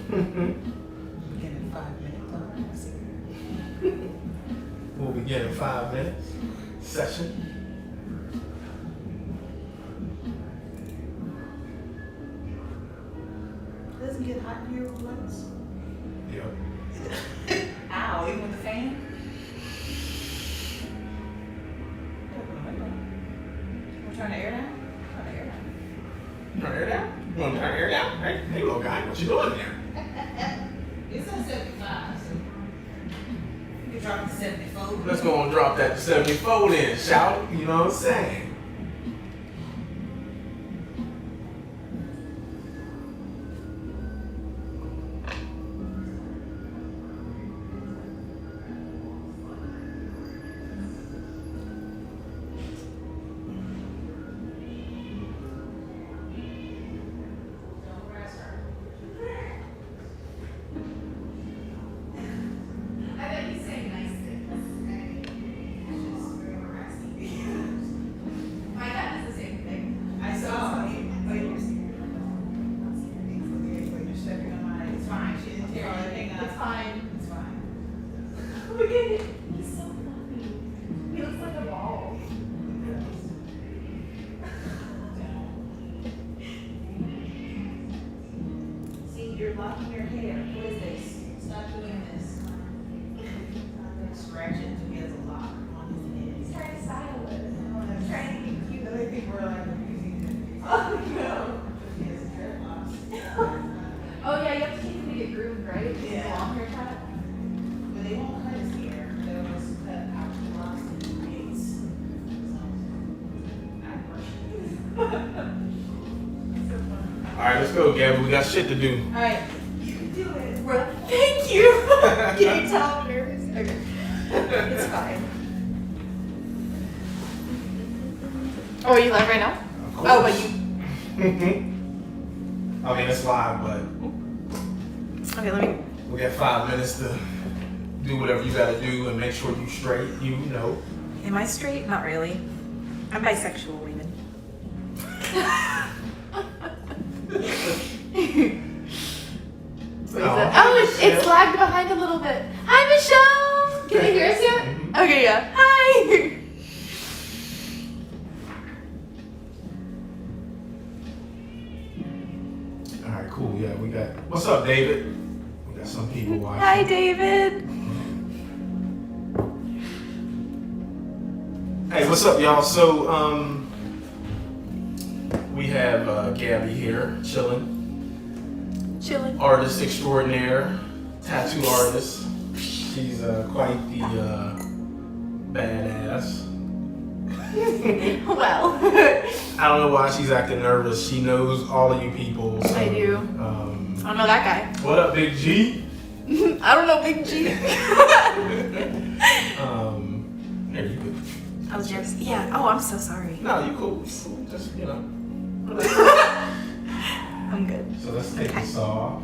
Beginning 5 minutes. We'll begin in 5 minutes. Session. Doesn't get hot in here once. Yep. Ow, even with the fan? We're trying to air down? Trying to air down. You want to air down? You want to turn the air down? Hey, little guy, what you doing there? It's at 75, so you can drop it to 74. Let's go and drop that to 74 then, shout it. You know what I'm saying? You're locking your hair. What is this? Stop doing this. Scratch it until he has a lock on his head. He's trying to style it. I'm trying to get cute. Other people are like abusing him. Oh no. He has dreadlocks. Oh yeah, you have to keep him to get groomed, right? Yeah. Long haircut. But they won't cut his hair. They'll just cut out the locks and the braids. So, I All right, let's go, Gabi. We got shit to do. All right, you can do it. Well, thank you. Can you tell I'm nervous? Okay. It's fine. Oh, are you live right now? Of course. Oh, but you. I mean, it's live, but Okay, let me. we got 5 minutes to do whatever you got to do and make sure you straight. You know. Am I straight? Not really. I'm bisexual, women. It's lagged behind a little bit. Hi, Michelle. Can you hear us yet? Okay, yeah. Hi. All right, cool. Yeah, we got. What's up, David? We got some people watching. Hi, David. Hey, what's up, y'all? So, we have Gabi here, chilling. Artist extraordinaire, tattoo artist. She's quite the badass. Well, I don't know why she's acting nervous. She knows all of you people. So, I do. I don't know that guy. What up, Big G? I don't know Big G. Here you go. I was just, yeah. Oh, I'm so sorry. No, you cool. Just, you know. I'm good. So let's take Okay. this off.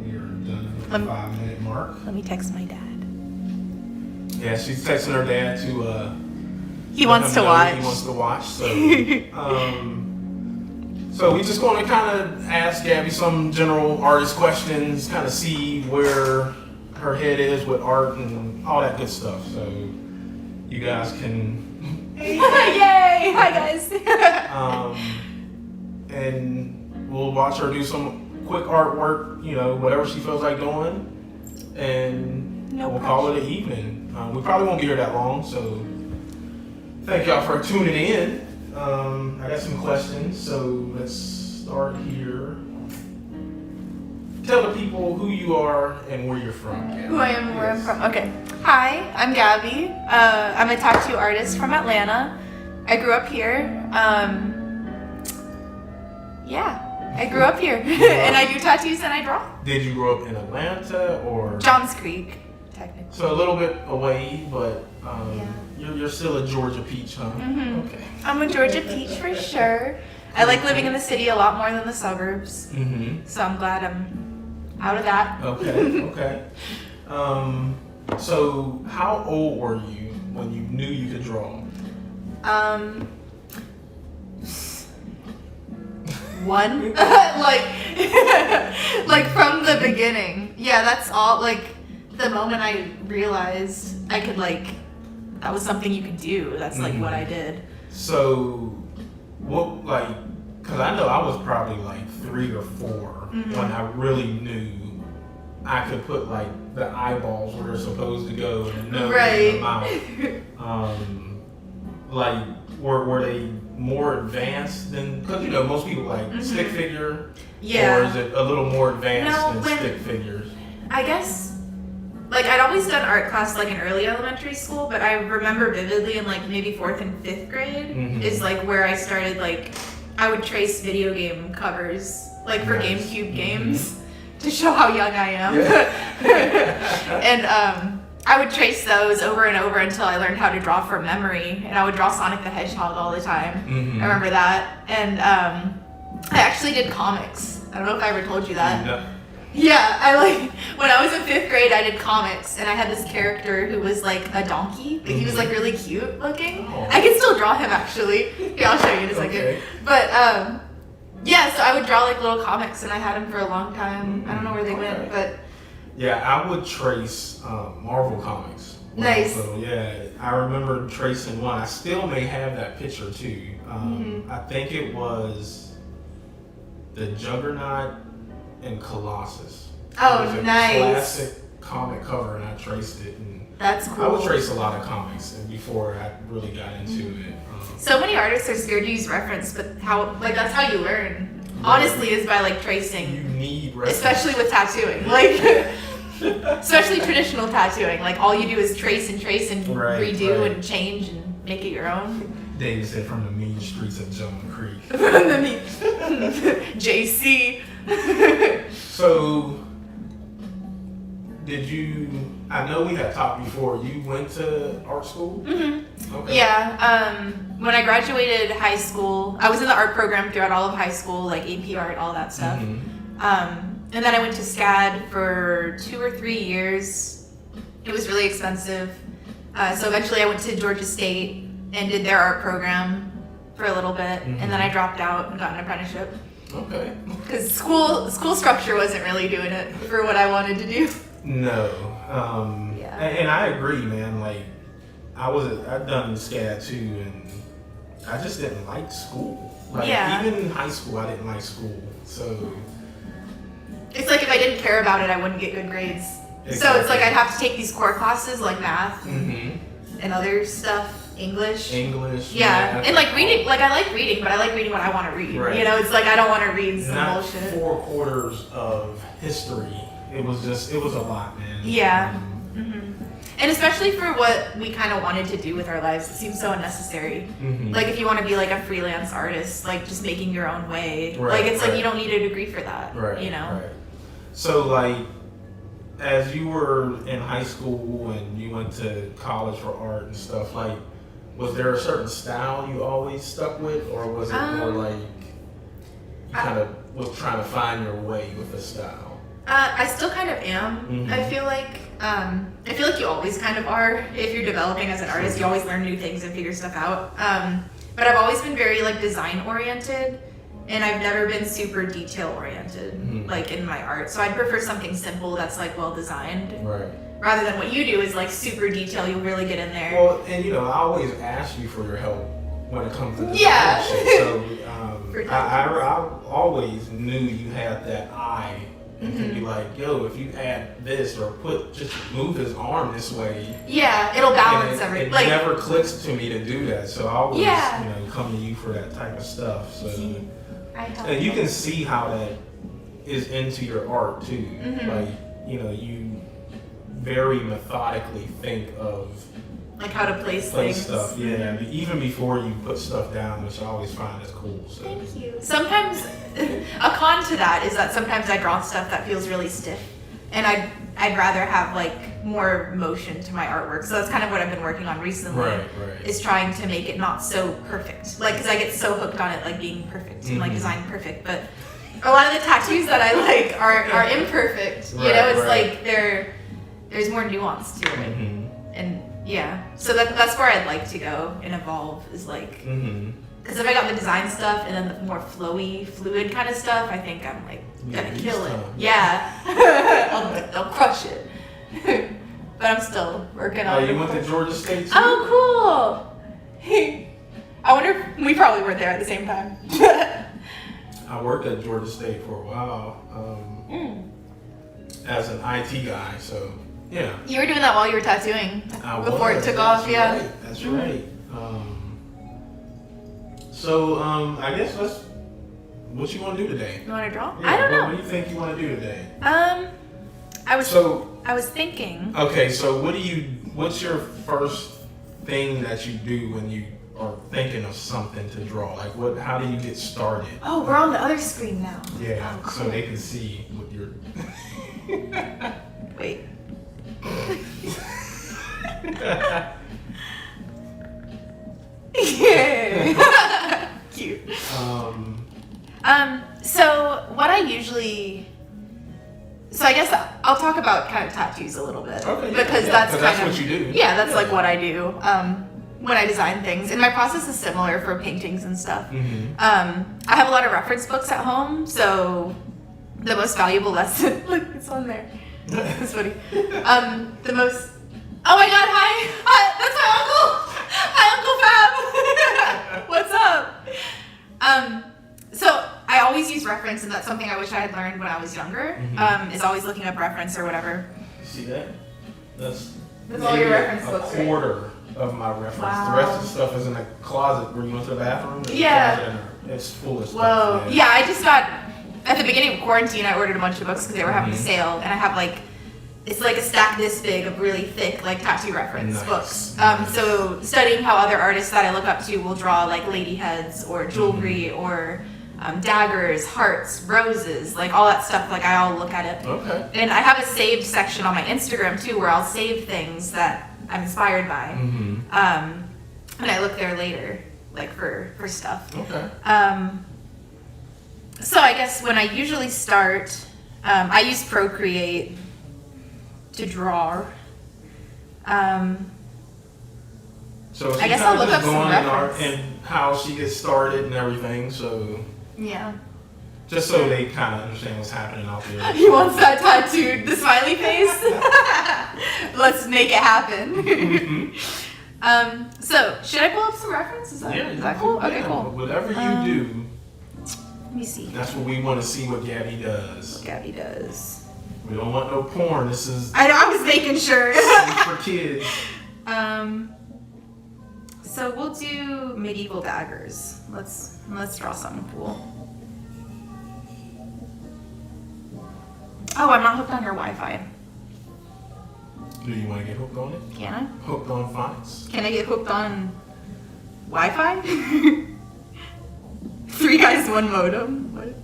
We are done at the 5-minute mark. Let me text my dad. Yeah, she's texting her dad to He let wants him to know watch. He wants to watch. So so we just going to kind of ask Gabi some general artist questions, kind of see where her head is with art and all that good stuff. So you guys can Yay! Hi guys. and we'll watch her do some quick artwork, you know, whatever she feels like doing, and we'll call it an evening. We probably won't be here that long, so thank y'all for tuning in. I got some questions, so let's start here. Tell the people who you are and where you're from, Gabi. Who I am and where I'm from. Okay. Hi, I'm Gabi. I'm a tattoo artist from Atlanta. I grew up here. Yeah, I grew up here. And I do tattoos and I draw. Did you grow up in Atlanta or? Johns Creek, technically. So a little bit away, but Yeah. you're still a Georgia peach, huh? Mhm. Okay. I'm a Georgia peach for sure. I like living in the city a lot more than the suburbs. Mm-hmm. So I'm glad I'm out of that. Okay, okay. So how old were you when you knew you could draw? One. Like, Like from the beginning. Yeah, that's all. Like the moment I realized I could that was something you could do. That's like what I did. So, what because I know I was probably like 3 or 4 when I really knew I could put the eyeballs where they're supposed to go and the nose and the mouth. Were they more advanced than, because most people stick figure, or is it a little more advanced than stick figures? I guess I'd always done art class in early elementary school, but I remember vividly in maybe 4th and 5th grade is where I started I would trace video game covers for GameCube games to show how young I am. Yeah. And I would trace those over and over until I learned how to draw from memory, and I would draw Sonic the Hedgehog all the time. I remember that. And I actually did comics. I don't know if I ever told you that. No. Yeah, when I was in 5th grade, I did comics, and I had this character who was a donkey, but he was really cute looking. Oh. I can still draw him actually. Yeah, I'll show you in a second. Okay. But yeah, so I would draw little comics, and I had them for a long time. I don't know where they went, but yeah, I would trace Marvel comics. Nice. Yeah, I remember tracing one. I still may have that picture too. I think it was the Juggernaut and Colossus. Oh, it was a classic comic cover, and I traced it. And that's cool. I would trace a lot of comics, and before I really got into it. So many artists are scared to use reference, but that's how you learn. Honestly, is by tracing. You need reference, especially with tattooing, especially traditional tattooing. All you do is trace and redo and change and make it your own. Dave said from the mean streets of Jungle Creek. From the mean JC. So, I know we had talked before, you went to art school? Mm-hmm. Okay. Yeah, when I graduated high school, I was in the art program throughout all of high school, AP art, all that stuff. And then I went to SCAD for 2 or 3 years. It was really expensive. So eventually I went to Georgia State and did their art program for a little bit, and then I dropped out and got an apprenticeship. Okay. Because school structure wasn't really doing it for what I wanted to do. No. And I agree, man. I'd done SCAD too, and I just didn't like school. Even in high school, I didn't like school. So it's if I didn't care about it, I wouldn't get good grades. Exactly. So it's I'd have to take these core classes math and other stuff. English. Yeah. And reading, I like reading, but I like reading what I want to read. Right. It's I don't want to read some bullshit. 4 quarters of history. It was a lot, man. Yeah. And especially for what we kind of wanted to do with our lives, it seems so unnecessary. If you want to be a freelance artist, just making your own way. It's you don't need a degree for that. Right. Right. So as you were in high school and you went to college for art and stuff, was there a certain style you always stuck with, or was it more you kind of was trying to find your way with the style? I still kind of am. I feel like you always kind of are. If you're developing as an artist, you always learn new things and figure stuff out. But I've always been very design oriented, and I've never been super detail oriented in my art. So I'd prefer something simple that's well designed. Right. Rather than what you do is super detail, you'll really get in there. Well, and I always ask you for your help when it comes to this shit. So I always knew you had that eye and could be yo, if you add this or just move his arm this way. Yeah, it'll balance everything. It never clicks to me to do that. So I always come to you for that type of stuff. So and you can see how that is into your art too. You very methodically think of how to place things. Stuff, even before you put stuff down, which I always find is cool. So. Thank you. Sometimes a con to that is that sometimes I draw stuff that feels really stiff, and I'd rather have more motion to my artwork. So that's kind of what I've been working on recently. Right. Is trying to make it not so perfect. Because I get so hooked on it being perfect and designed perfect, but a lot of the tattoos that I are imperfect. It's there's more nuance to it, and so that's where I'd like to go and evolve is because Because if I got the design stuff and then the more flowy, fluid kind of stuff, I think I'm like gonna kill it. Yeah, I'll crush it. But I'm still working on it. Oh, you went to Georgia State too? Oh, cool. I wonder if we probably were there at the same time. I worked at Georgia State for a while as an IT guy, so yeah. You were doing that while you were tattooing before it took That's off, yeah. Right. That's right. So I guess what you want to do today? You want to draw? Yeah, I don't know. What do you think you want to do today? I was thinking. Okay, so what's your first thing that you do when you are thinking of something to draw? Like how do you get started? Oh, we're on the other screen now. Yeah, Oh, cool. so they can see what you're. Wait. Yeah. Cute. So what I usually. So I guess I'll talk about kind of tattoos a little bit. Okay, because yeah, that's because kind that's of what you do. Yeah, that's like what I do when I design things, and my process is similar for paintings and stuff. Mm-hmm. I have a lot of reference books at home, so the most valuable lesson. Look, it's on there. It's funny. The most. Oh my God! Hi, that's my uncle. Hi, Uncle Fab. What's up? So I always use reference, and that's something I wish I had learned when I was younger. Mm-hmm. Is always looking up reference or whatever. See that? That's all your maybe reference a books, right? quarter of my reference. Wow. The rest of the stuff is in the closet where you went to the bathroom. There's a Yeah. closet in there. It's full of stuff. Whoa. man. Yeah, I just got at the beginning of quarantine. I ordered a bunch of books because they were having a sale, and I have like. It's like a stack this big of really thick, like tattoo reference Nice. books. Nice. So studying how other artists that I look up to will draw like lady heads or jewelry or daggers, hearts, roses, like all that stuff. Like I'll look at it. Okay. And I have a saved section on my Instagram too, where I'll save things that I'm inspired by. Mm-hmm. And I look there later, like for stuff. Okay. So I guess when I usually start, I use Procreate to draw. So I guess I'll look up just some going reference. and how she gets started and everything. So Yeah. just so they kind of understand what's happening out there. He wants that tattooed, the smiley face. Let's make it happen. So should I pull up some references? Is that cool? Okay, Yeah, cool. Whatever you do, Let me see. that's what we want to see what Gabby does. Gabby does. We don't want no porn. This is I know, I was making sure. safe for kids. So we'll do medieval daggers. Let's draw something cool. Oh, I'm not hooked on your Wi-Fi. Do you want to get hooked on it? Can I? Hooked on phonics? Can I get hooked on Wi-Fi? 3 guys, 1 modem. What?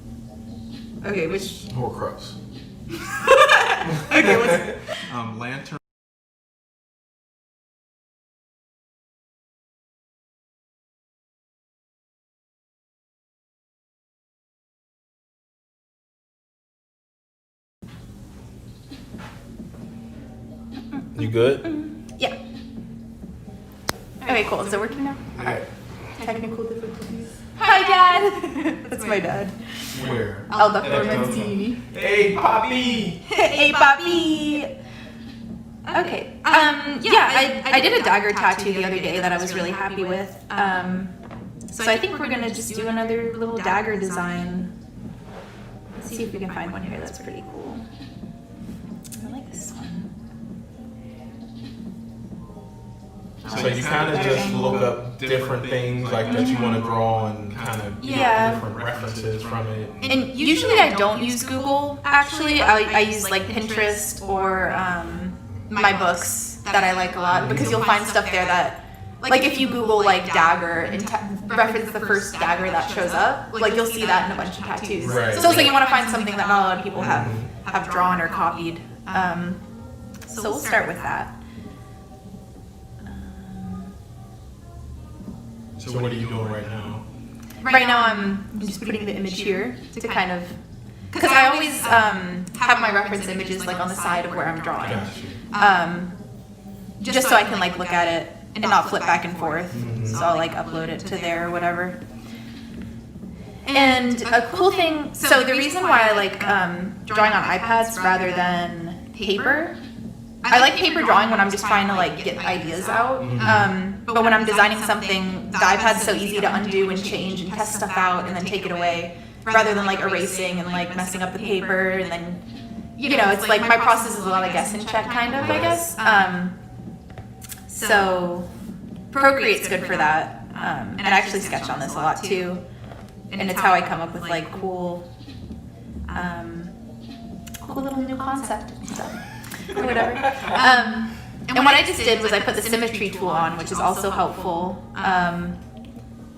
Okay, which? Horcrux. Okay, what's? Lantern. You good? Yeah. Okay, cool. Is it working now? Yeah. Technical difficulties. Hi, Dad. That's my dad. Where? El Dr. Mancini. Hey, Poppy! Hey, Bobby. Okay. Yeah, I did a dagger tattoo the other day that I was really happy with. So I think we're gonna just do another little dagger design. Let's see if we can find one here that's pretty cool. I like this one. So you kind of just look up different things like that you want to draw and kind of get different references from it. And usually I don't use Google, actually. I use like Pinterest or my books that I like a lot, because you'll find stuff there that, like if you Google like dagger and reference the first dagger that shows up, like you'll see that in a bunch of tattoos. Right. So it's like you want to find something that not a lot of people have drawn or copied. So we'll start with that. So what are you doing right now? Right now I'm just putting the image here to kind of, because I always have my reference images like on the side of where I'm drawing, Gotcha. just so I can like look at it and not flip back and forth. So I'll like upload it to there or whatever. And a cool thing, so the reason why I like drawing on iPads rather than paper, I like paper drawing when I'm just trying to like get ideas out. But when I'm designing something, the iPad's so easy to undo and change and test stuff out and then take it away, rather than like erasing and like messing up the paper. And then, you know, it's like my process is a lot of guess and check kind of, I guess. So Procreate's good for that. And I actually sketch on this a lot too. And it's how I come up with like cool little new concept stuff or whatever. And what I just did was I put the symmetry tool on, which is also helpful.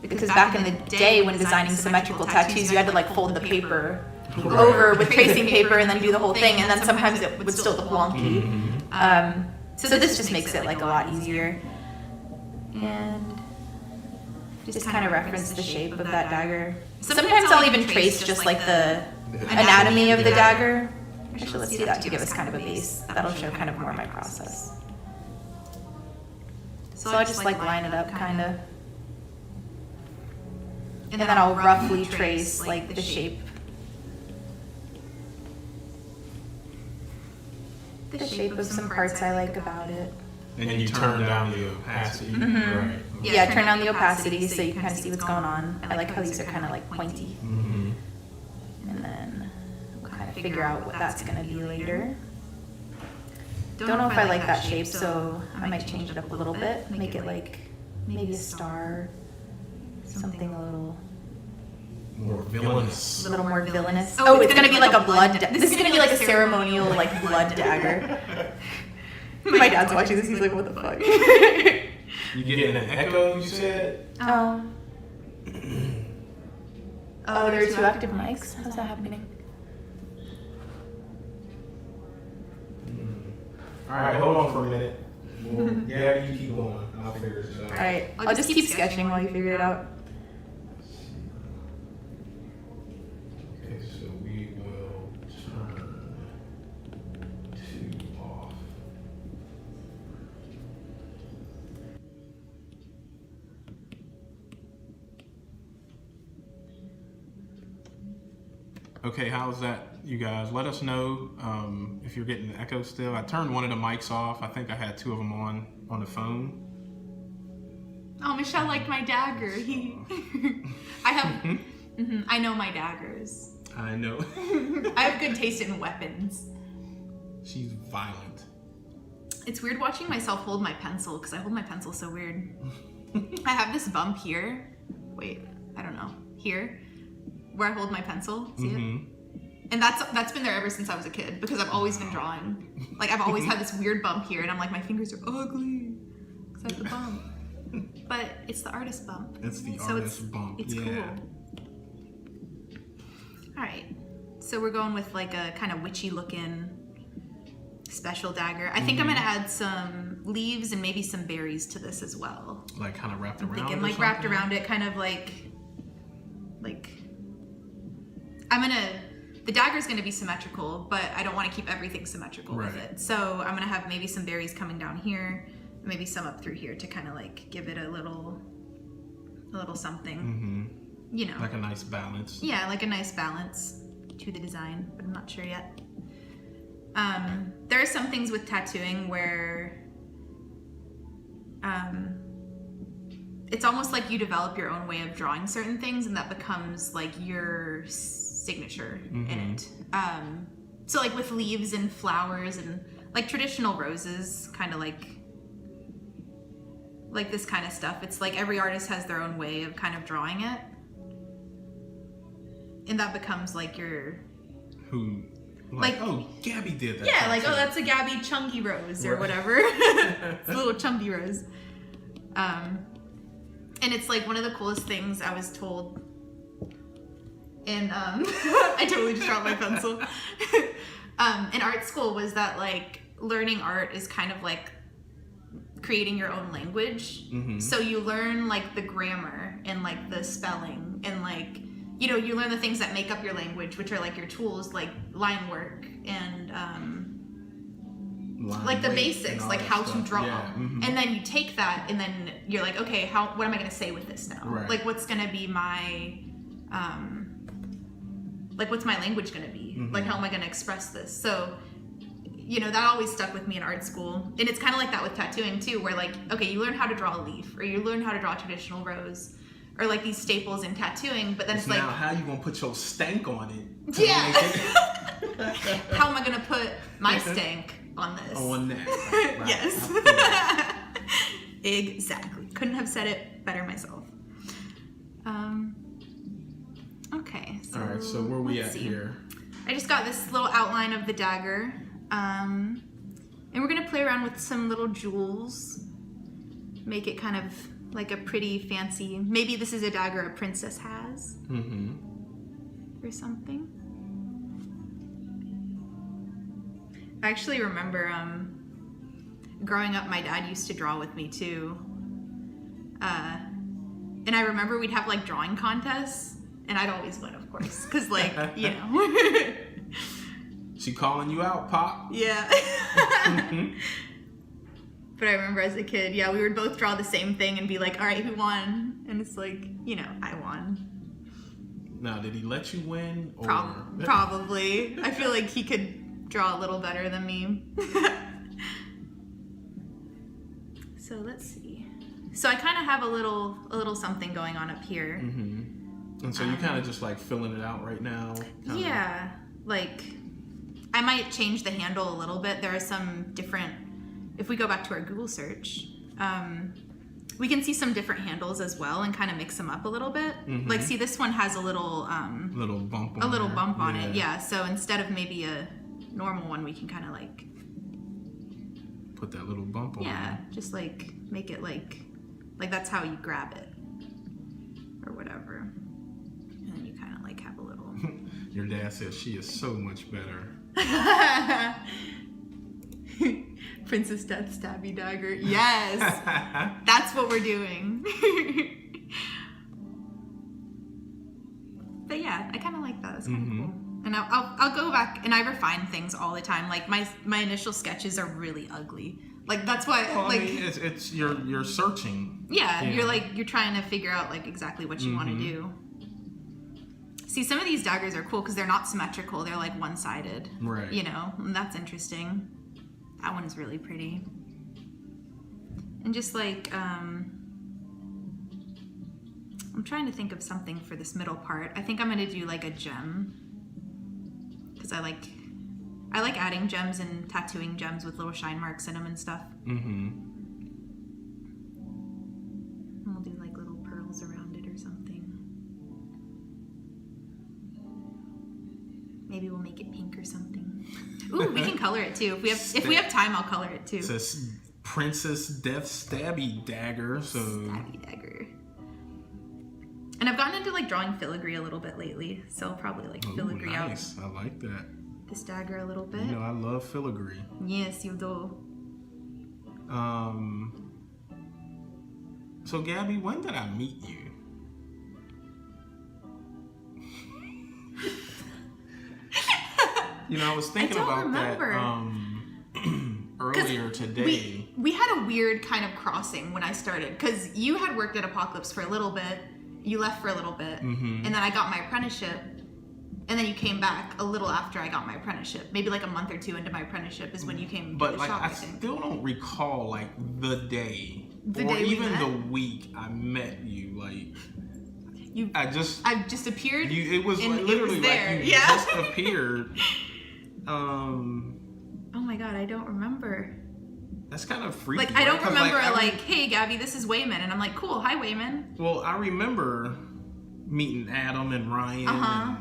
Because back in the day when designing symmetrical tattoos, you had to like fold the paper over with tracing paper and then do the whole thing, and then sometimes it would still look wonky. So this just makes it like a lot easier. And just kind of reference the shape of that dagger. Sometimes I'll even trace just like the anatomy of the dagger. Actually, let's do that to give us kind of a base. That'll show kind of more of my process. So I'll just like line it up kind of. And then I'll roughly trace like the shape. The shape of some parts I like about it. And you turn down the opacity, right? Yeah, turn down the opacity so you can kind of see what's going on. I like how these are kind of like pointy. And then we'll kind of figure out what that's going to be later. Don't know if I like that shape, so I might change it up a little bit. Make it like maybe a star, something a little more villainous. A little more villainous. Oh, it's going to be like a blood. This is going to be like a ceremonial like blood dagger. My dad's watching this. He's like, "What the fuck?" You getting an echo? You said. Oh, there are two active mics. How's that happening? All right, hold on for a minute. Yeah, you keep going. I'll figure this out. All right, I'll just keep sketching while you figure it out. Okay, so we will turn 2 off. Okay, how's that, you guys? Let us know if you're getting the echo still. I turned one of the mics off. I think I had 2 of them on the phone. Oh, Michelle liked my dagger. I have, I know my daggers. I know. I have good taste in weapons. She's violent. It's weird watching myself hold my pencil because I hold my pencil so weird. I have this bump here. Wait, I don't know. Here, where I hold my pencil. See it? And that's been there ever since I was a kid because I've always been drawing. Like I've always had this weird bump here, and I'm like, my fingers are ugly because I have the bump. But it's the artist bump. It's the artist bump. It's cool. All right, so we're going with like a kind of witchy looking special dagger. I think I'm gonna add some leaves and maybe some berries to this as well. Like kind of wrapped around. Thinking like wrapped around it, kind of like the dagger's gonna be symmetrical, but I don't want to keep everything symmetrical with it. So I'm gonna have maybe some berries coming down here, maybe some up through here to kind of like give it a little something. You know, like a nice balance. Yeah, like a nice balance to the design, but I'm not sure yet. There are some things with tattooing where it's almost like you develop your own way of drawing certain things, and that becomes like your signature in it. So like with leaves and flowers and like traditional roses, kind of like this kind of stuff. It's like every artist has their own way of kind of drawing it, and that becomes like your like oh, Gabi did that. Yeah, like, oh, that's a Gabi chunky rose or whatever. It's a little chunky rose. And it's like one of the coolest things I was told in, I totally just dropped my pencil. In art school was that like learning art is kind of like creating your own language. So you learn like the grammar and like the spelling and like, you know, you learn the things that make up your language, which are like your tools, like line work and like the basics, like how to draw. And then you take that and then you're like, okay, what am I going to say with this now? Like what's going to be my like, what's my language going to be? Like, how am I going to express this? So, you know, that always stuck with me in art school. And it's kind of like that with tattooing too, where like, okay, you learn how to draw a leaf, or you learn how to draw a traditional rose, or like these staples in tattooing, but then it's like, now how you gonna put your stank on it? Yeah. How am I gonna put my stank on this? On that. Right. Yes. Exactly. Couldn't have said it better myself. Okay. So all right. So where we let's at see. here? I just got this little outline of the dagger, and we're gonna play around with some little jewels, make it kind of like a pretty fancy, maybe this is a dagger a princess has, or something. I actually remember growing up, my dad used to draw with me too, and I remember we'd have like drawing contests, and I'd always win, of course, because like, you know. She calling you out, Pop? Yeah. But I remember as a kid, yeah, we would both draw the same thing and be like, all right, who won? And it's like, you know, I won. Now, did he let you win? Or... Probably. I feel like he could draw a little better than me. So let's see. So I kind of have a little something going on up here. And so you're kind of just like filling it out right now? Yeah. Like, I might change the handle a little bit. There are some different... If we go back to our Google search, we can see some different handles as well and kind of mix them up a little bit. Like, see, this one has a little bump on a little bump on it. Yeah. So instead of maybe a normal one, we can kind of like put that little bump on. Yeah, just like make it like that's how you grab it or whatever. And then you kind of like have a little. Your dad says she is so much better. Princess Death Stabby Dagger. Yes. That's what we're doing. But yeah, I kind of like that. That's kind of cool. And I'll go back and I refine things all the time. Like my initial sketches are really ugly. Like that's why well, like I mean, it's you're searching. Yeah, you're trying to figure out like exactly what you want to do. See, some of these daggers are cool because they're not symmetrical. They're like one-sided. Right. You know, and that's interesting. That one is really pretty. And just like, I'm trying to think of something for this middle part. I think I'm gonna do like a gem. Because I like adding gems and tattooing gems with little shine marks in them and stuff. And we'll do like little pearls around it or something. Maybe we'll make it pink or something. Ooh, we can color it too. If we have time, I'll color it too. It's a Princess Death Stabby Dagger. So Stabby Dagger. And I've gotten into like drawing filigree a little bit lately, so I'll probably like filigree nice. out. I like that. This dagger a little bit. You know, I love filigree. Yes, you do. So Gabby, when did I meet you? You know, I was thinking about that earlier today. We had a weird kind of crossing when I started, because you had worked at Apocalypse for a little bit, you left for a little bit, and then I got my apprenticeship, and then you came back a little after I got my apprenticeship. Maybe like a month or two into my apprenticeship is when you came to the shop, I think. Still don't recall like the day or day we even met? the week I met you. Like I just appeared. It was and like, literally it was there. like you just appeared. Oh my god, I don't remember. That's kind of freaky. Like I don't right? remember like, hey Gabby, this is Wayman, and I'm like, cool, hi Wayman. Well, I remember meeting Adam and Ryan and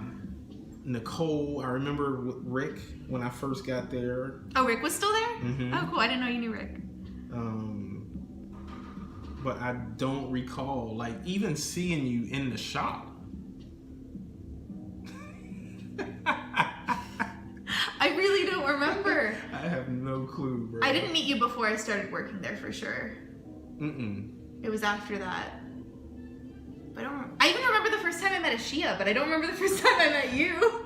Nicole. I remember Rick when I first got there. Oh, Rick was still there? Oh, cool. I didn't know you knew Rick. But I don't recall like even seeing you in the shop. I really don't remember. I have no clue, bro. I didn't meet you before I started working there for sure. It was after that. But I even remember the first time I met Ashia, but I don't remember the first time I met you.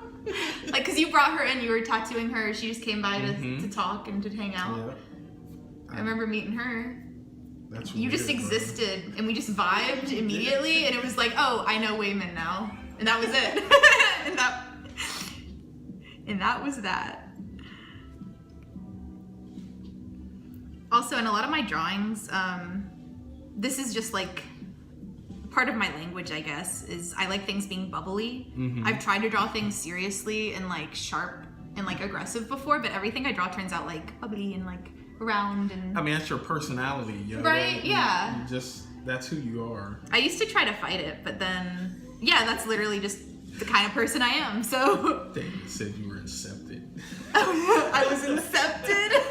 Like, because you brought her in, you were tattooing her, she just came by to talk and to hang out. Yeah. I remember meeting her. That's you weird, just existed, and we just vibed immediately, and it was like, oh, I know Wayman now. And that was it. And And that was that. Also, in a lot of my drawings, this is just like part of my language, I guess, is I like things being bubbly. I've tried to draw things seriously and like sharp and like aggressive before, but everything I draw turns out like bubbly and like round and... I mean, that's your personality, yo. Right, yeah. You just, that's who you are. I used to try to fight it, but then, yeah, that's literally just the kind of person I am, so... David said you were incepted. I was incepted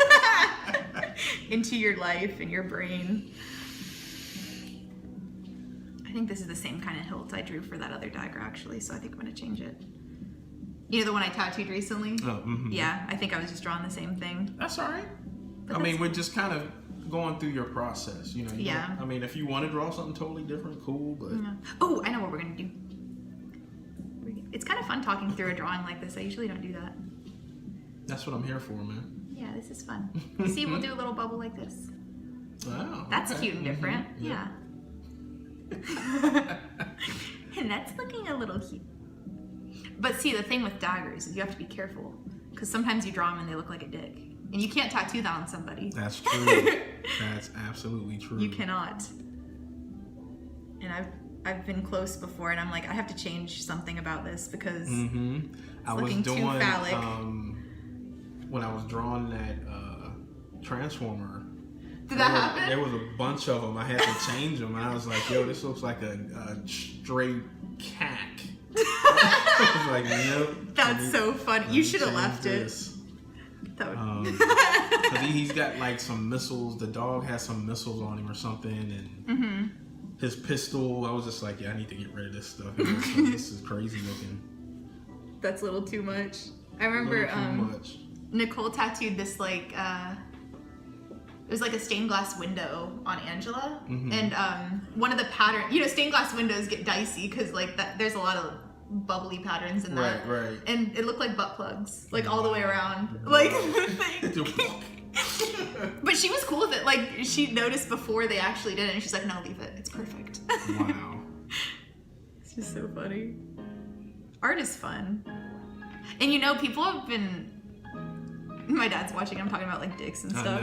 into your life and your brain. I think this is the same kind of hilt I drew for that other dagger, actually, so I think I'm gonna change it. You know the one I tattooed recently? Oh, Yeah, I think I was just drawing the same thing. That's all right. I mean, we're just kind of going through your process, you know. Yeah. I mean, if you want to draw something totally different, cool, but... Oh, I know what we're gonna do. It's kind of fun talking through a drawing like this. I usually don't do that. That's what I'm here for, man. Yeah, this is fun. See, we'll do a little bubble like this. Wow. That's okay. cute and different. Yeah. And that's looking a little cute. But see, the thing with daggers is you have to be careful. Because sometimes you draw them and they look like a dick. And you can't tattoo that on somebody. That's true. That's absolutely true. You cannot. And I've been close before, and I'm like, I have to change something about this because I was looking doing too phallic. When I was drawing that Transformer. Did that happen? There was a bunch of them. I had to change them, and I was like, "Yo, this looks like a straight cack." I was like, "Nope." That's so funny. You should have left it. That would... 'cause he's got like some missiles. The dog has some missiles on him or something, and his pistol. I was just like, "Yeah, I need to get rid of this stuff. This is crazy looking." That's a little too much. I remember too much. Nicole tattooed this like it was like a stained glass window on Angela, and one of the patterns, you know, stained glass windows get dicey because like that there's a lot of bubbly patterns in that, right, and it looked like butt plugs, like all the way around, like the thing. But she was cool with it. Like she noticed before they actually did it, and she's like, "No, leave it. It's perfect." Wow. It's just so funny. Art is fun, and you know, people have been. My dad's watching. I'm talking about like dicks and stuff.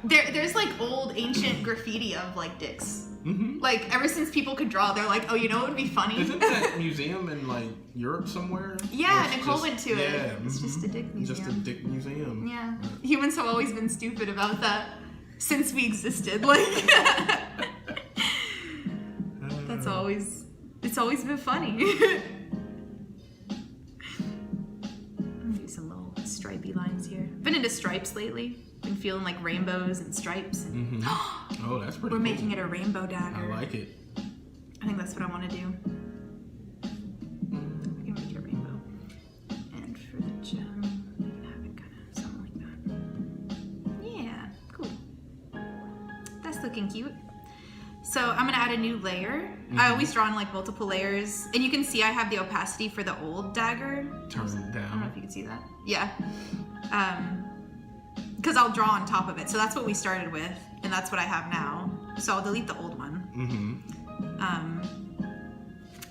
There's like old ancient graffiti of like dicks. Like ever since people could draw, they're like, oh, you know what would be funny? Isn't that museum in like Europe somewhere? Yeah, Nicole went to it. Yeah, it's just a dick museum. Just a dick museum. Yeah, humans have always been stupid about that since we existed. Like that's always. It's always been funny. Some little stripey lines here. Been into stripes lately. Been feeling like rainbows and stripes. And Oh, that's pretty we're cool. making it a rainbow dagger. I like it. I think that's what I want to do. I'm gonna make it a rainbow. And for the gem, have it kind of something like that. Yeah, cool. That's looking cute. So I'm gonna add a new layer. I always draw in like multiple layers, and you can see I have the opacity for the old dagger. Turn it I don't know down. if you can see that. Yeah. Because I'll draw on top of it. So that's what we started with, and that's what I have now. So I'll delete the old one.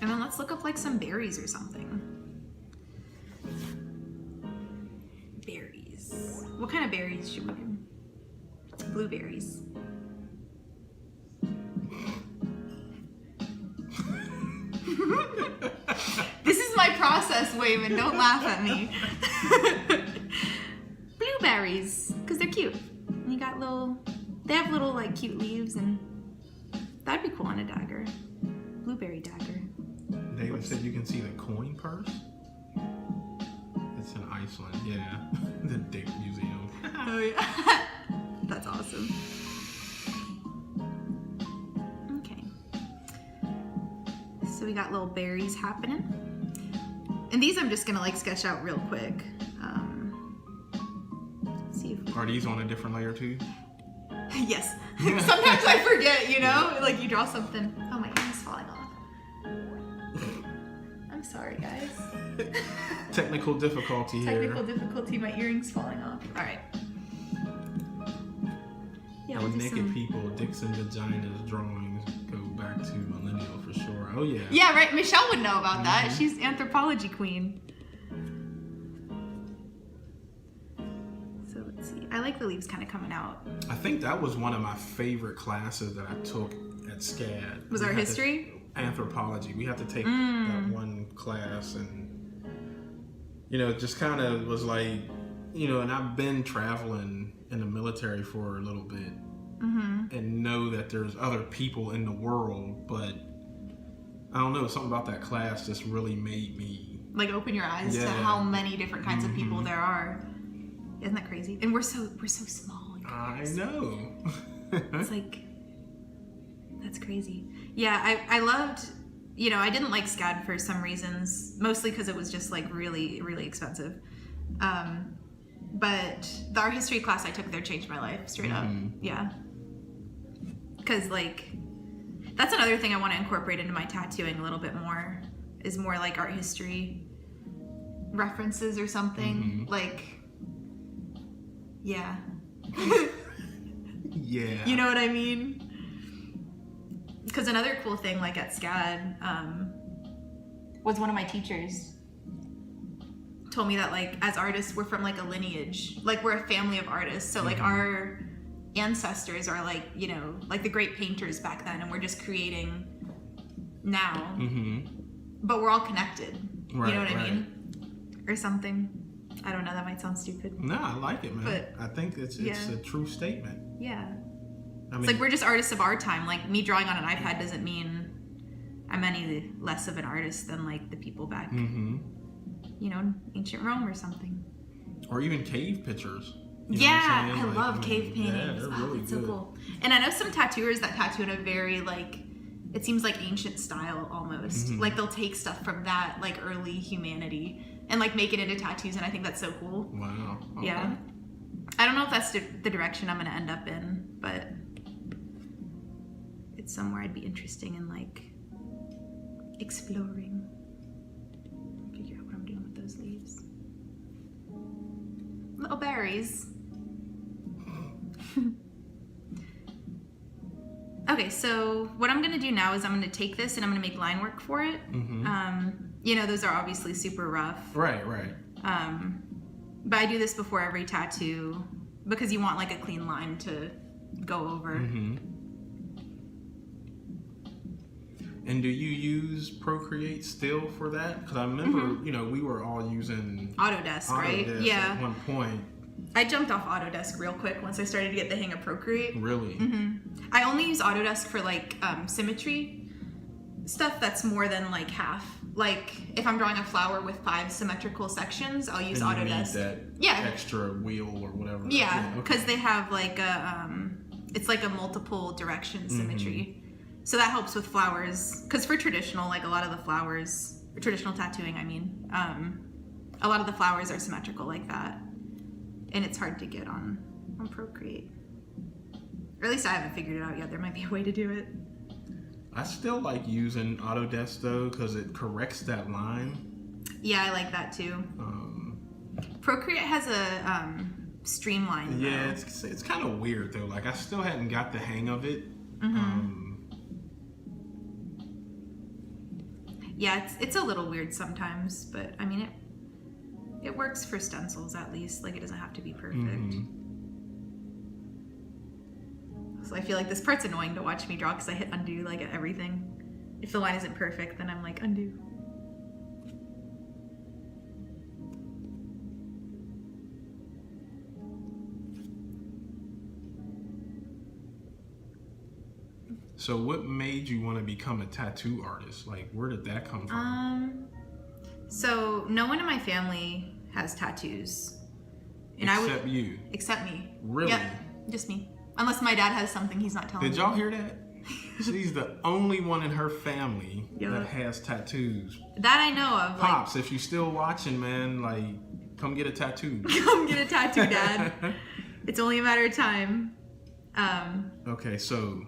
And then let's look up like some berries or something. Berries. What kind of berries should we do? Blueberries. This is my process, Wayman. Don't laugh at me. Blueberries, because they're cute. And you got little, they have little like cute leaves, and that'd be cool on a dagger. Blueberry dagger. David said you can see the coin purse. It's in Iceland, yeah. The Dick Museum. Oh yeah. That's awesome. Okay. So we got little berries happening. And these I'm just gonna like sketch out real quick. Let's see if Are these on a different layer too? yes. Sometimes I forget, you know? Like you draw something. Oh, my earring's falling off. I'm sorry, guys. Technical difficulty here. Technical difficulty, my earring's falling off. Alright. Yeah, we'll With do naked some... people, dicks and vaginas drawings go back to millennial for sure. Oh yeah. Yeah, right. Michelle would know about that. She's anthropology queen. I like the leaves kind of coming out. I think that was one of my favorite classes that I took at SCAD. Was art history? Anthropology. We had to take that one class, and it just kind of was like, and I've been traveling in the military for a little bit, and know that there's other people in the world, but I don't know, something about that class just really made me like open your eyes to how many different kinds of people there are. Isn't that crazy? And we're so small. I know. It's like, that's crazy. Yeah, I loved, I didn't like SCAD for some reasons, mostly because it was just like really, really expensive. But the art history class I took there changed my life straight up. Yeah. Because like, that's another thing I want to incorporate into my tattooing a little bit more, is more like art history references or something. Like, yeah. Yeah. You know what I mean? Because another cool thing, like at SCAD, was one of my teachers told me that, like, as artists, we're from like a lineage, like we're a family of artists. So like our ancestors are like, like the great painters back then, and we're just creating now. But we're all connected. Right, you know what I mean? Or something. I don't know, that might sound stupid. No, I like it, man. But, I think it's a true statement. Yeah. I mean, It's like we're just artists of our time. Like me drawing on an iPad doesn't mean I'm any less of an artist than like the people back, ancient Rome or something. Or even cave pictures. I love cave paintings. Yeah, they're really it's good. so cool. And I know some tattooers that tattoo in a very like, it seems like ancient style almost. Like they'll take stuff from that like early humanity and like make it into tattoos, and I think that's so cool. Wow. Okay. Yeah. I don't know if that's the direction I'm going to end up in, but it's somewhere I'd be interested in like exploring. Figure out what I'm doing with those leaves. Little berries. Okay, so what I'm going to do now is I'm going to take this and I'm going to make line work for it. Those are obviously super rough. Right. But I do this before every tattoo because you want like a clean line to go over. And do you use Procreate still for that? Because I remember, we were all using Autodesk, right? Yeah. At one point. I jumped off Autodesk real quick once I started to get the hang of Procreate. Really? I only use Autodesk for like symmetry stuff that's more than like half. Like if I'm drawing a flower with 5 symmetrical sections, I'll use Autodesk. You need that extra wheel or whatever. Yeah, because they have like a, it's like a multiple direction symmetry. So that helps with flowers. Because for traditional, like a lot of the flowers, traditional tattooing, I mean, a lot of the flowers are symmetrical like that. And it's hard to get on Procreate. Or at least I haven't figured it out yet. There might be a way to do it. I still like using Autodesk though, because it corrects that line. Yeah, I like that too. Procreate has a streamline. Yeah, it's kind of weird though. Like I still hadn't got the hang of it. Yeah, it's a little weird sometimes, but I mean it works for stencils at least. Like it doesn't have to be perfect. So I feel like this part's annoying to watch me draw because I hit undo like at everything. If the line isn't perfect, then I'm like undo. So what made you want to become a tattoo artist? Like where did that come from? So no one in my family has tattoos. And Except you. Except me. Really? Yep, just me. Unless my dad has something he's not telling me. Did y'all hear that? She's the only one in her family that has tattoos. That I know of. Pops, if you're still watching, man, like, come get a tattoo. Come get a tattoo, Dad. It's only a matter of time. Okay, so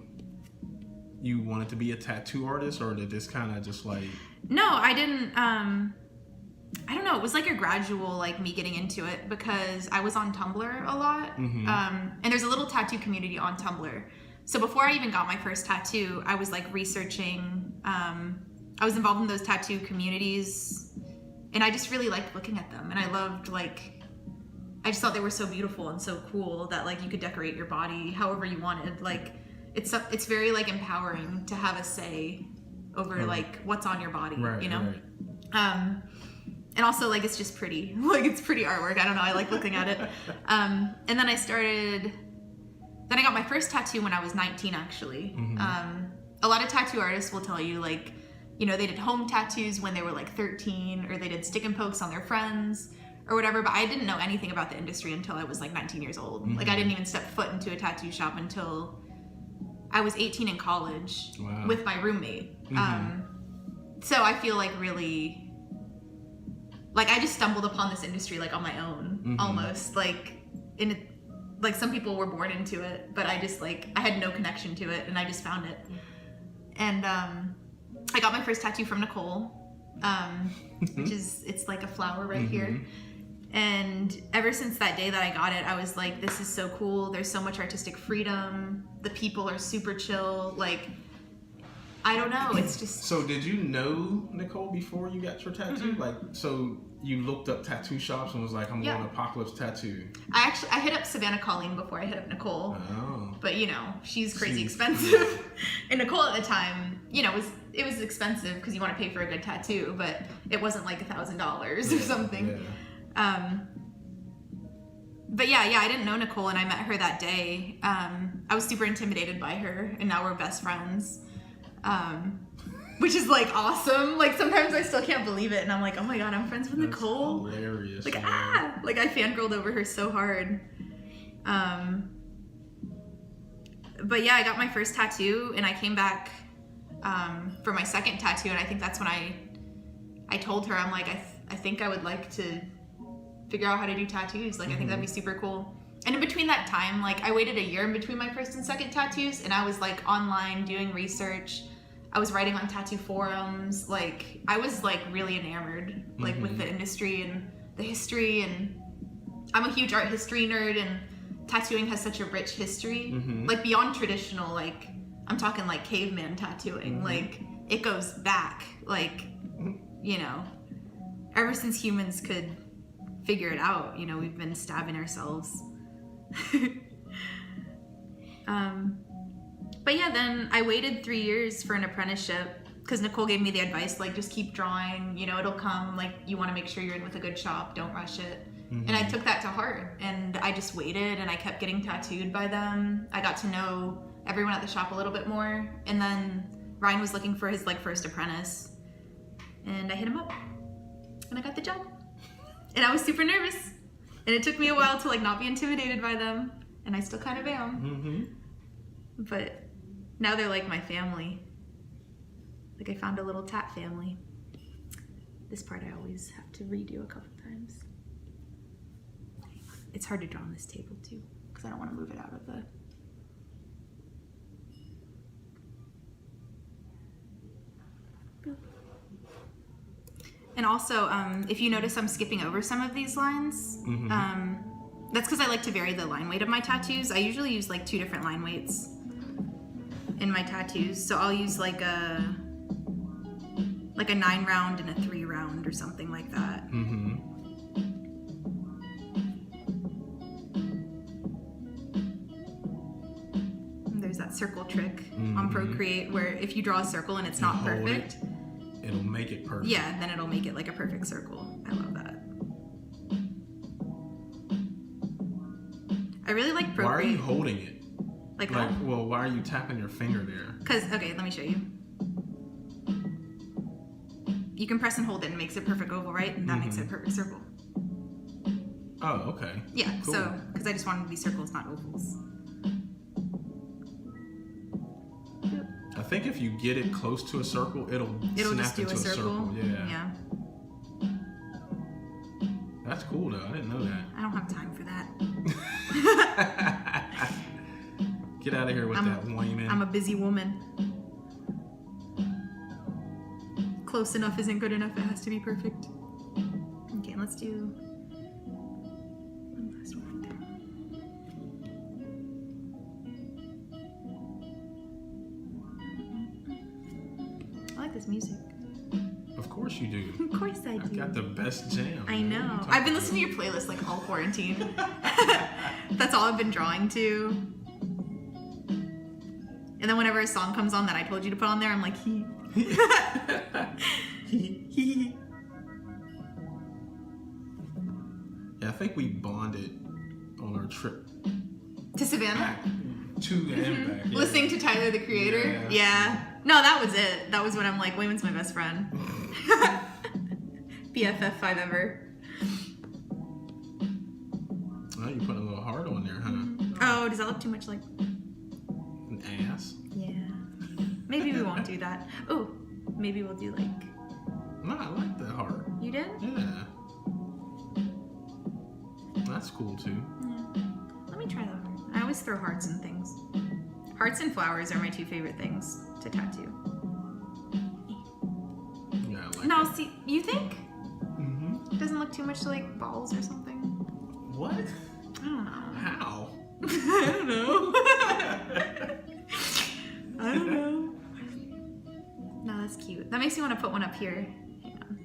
you wanted to be a tattoo artist, or did this kind of just like... No, I didn't. I don't know. It was like a gradual, like me getting into it because I was on Tumblr a lot. And there's a little tattoo community on Tumblr. So before I even got my first tattoo, I was like researching. I was involved in those tattoo communities, and I just really liked looking at them. And I loved I just thought they were so beautiful and so cool that like you could decorate your body however you wanted. Like it's very like empowering to have a say over like what's on your body, you know? Right. And also like it's just pretty. Like it's pretty artwork. I don't know, I like looking at it. And then I got my first tattoo when I was 19 actually. A lot of tattoo artists will tell you like, you know, they did home tattoos when they were like 13, or they did stick and pokes on their friends or whatever, but I didn't know anything about the industry until I was like 19 years old. Like I didn't even step foot into a tattoo shop until I was 18 in college with my roommate. So I feel like really, like I just stumbled upon this industry like on my own, almost like like some people were born into it, but I just like, I had no connection to it and I just found it. And I got my first tattoo from Nicole, which is, it's like a flower right here. And ever since that day that I got it, I was like, this is so cool. There's so much artistic freedom. The people are super chill. Like, I don't know. It's just. So did you know Nicole before you got your tattoo? Like, so you looked up tattoo shops and was like, I'm going to Apocalypse Tattoo. I hit up Savannah Colleen before I hit up Nicole. Oh. But you know, she's crazy expensive. And Nicole at the time, you know, it was expensive because you want to pay for a good tattoo, but it wasn't like $1,000 or something. Yeah. But yeah, I didn't know Nicole and I met her that day. I was super intimidated by her and now we're best friends. Which is like awesome. Like sometimes I still can't believe it and I'm like, oh my god, I'm friends with Nicole. Hilarious. Like like I fangirled over her so hard. But yeah, I got my first tattoo and I came back for my second tattoo, and I think that's when I told her, I'm like, I think I would like to figure out how to do tattoos. Like I think that'd be super cool. And in between that time, like I waited a year in between my first and second tattoos, and I was like online doing research. I was writing on tattoo forums. Like I was like really enamored like with the industry and the history, and I'm a huge art history nerd, and tattooing has such a rich history, like beyond traditional, like I'm talking like caveman tattooing, like it goes back, like, you know, ever since humans could figure it out, you know, we've been stabbing ourselves. But yeah, then I waited 3 years for an apprenticeship because Nicole gave me the advice, like, just keep drawing, you know, it'll come, like, you want to make sure you're in with a good shop, don't rush it. And I took that to heart, and I just waited, and I kept getting tattooed by them. I got to know everyone at the shop a little bit more, and then Ryan was looking for his, like, first apprentice, and I hit him up, and I got the job. And I was super nervous, and it took me a while to, like, not be intimidated by them, and I still kind of am. But now they're like my family. Like I found a little tat family. This part I always have to redo a couple times. It's hard to draw on this table too, because I don't want to move it out of the... And also, if you notice I'm skipping over some of these lines, that's because I like to vary the line weight of my tattoos. I usually use like 2 different line weights in my tattoos. So I'll use like a 9 round and a 3 round or something like that. And there's that circle trick on Procreate where if you draw a circle and it's not perfect, it'll make it perfect. Yeah, then it'll make it like a perfect circle. I love that. I really like Procreate. Why are you holding it? Like well, why are you tapping your finger there? Because, okay, let me show you. You can press and hold it and it makes a perfect oval, right? And that makes it a perfect circle. Oh, okay. Yeah, cool. So, because I just wanted to be circles, not ovals. I think if you get it close to a circle, it'll snap just do into a circle. Yeah. That's cool though. I didn't know that. I don't have time for that. Get out of here with that whining. I'm a busy woman. Close enough isn't good enough. It has to be perfect. Okay, let's do one last one right there. I like this music. Of course. course you do. Of course I I've do. got the best jam. I know. What are you talking I've been listening about? to your playlist like all quarantine. That's all I've been drawing to. And then whenever a song comes on that I told you to put on there, I'm like, hee. Yeah, I think we bonded on our trip To Savannah? back to and back. Yeah. Listening to Tyler the Creator? Yeah. No, that was it. That was when I'm like, Wayman's my best friend. BFF5 ever. Oh, you put a little heart on there, huh? Oh, does that look too much like... An ass. Yeah. Maybe we won't do that. Oh, maybe we'll do like... No, I like that heart. You did? Yeah. That's cool too. Yeah. Let me try the heart. I always throw hearts and things. Hearts and flowers are my two favorite things to tattoo. Yeah, I like No, it. see, you think? Mm-hmm. It doesn't look too much like balls or something? What? I don't know. How? I don't know. I don't know. No, that's cute. That makes me want to put one up here. Hang on.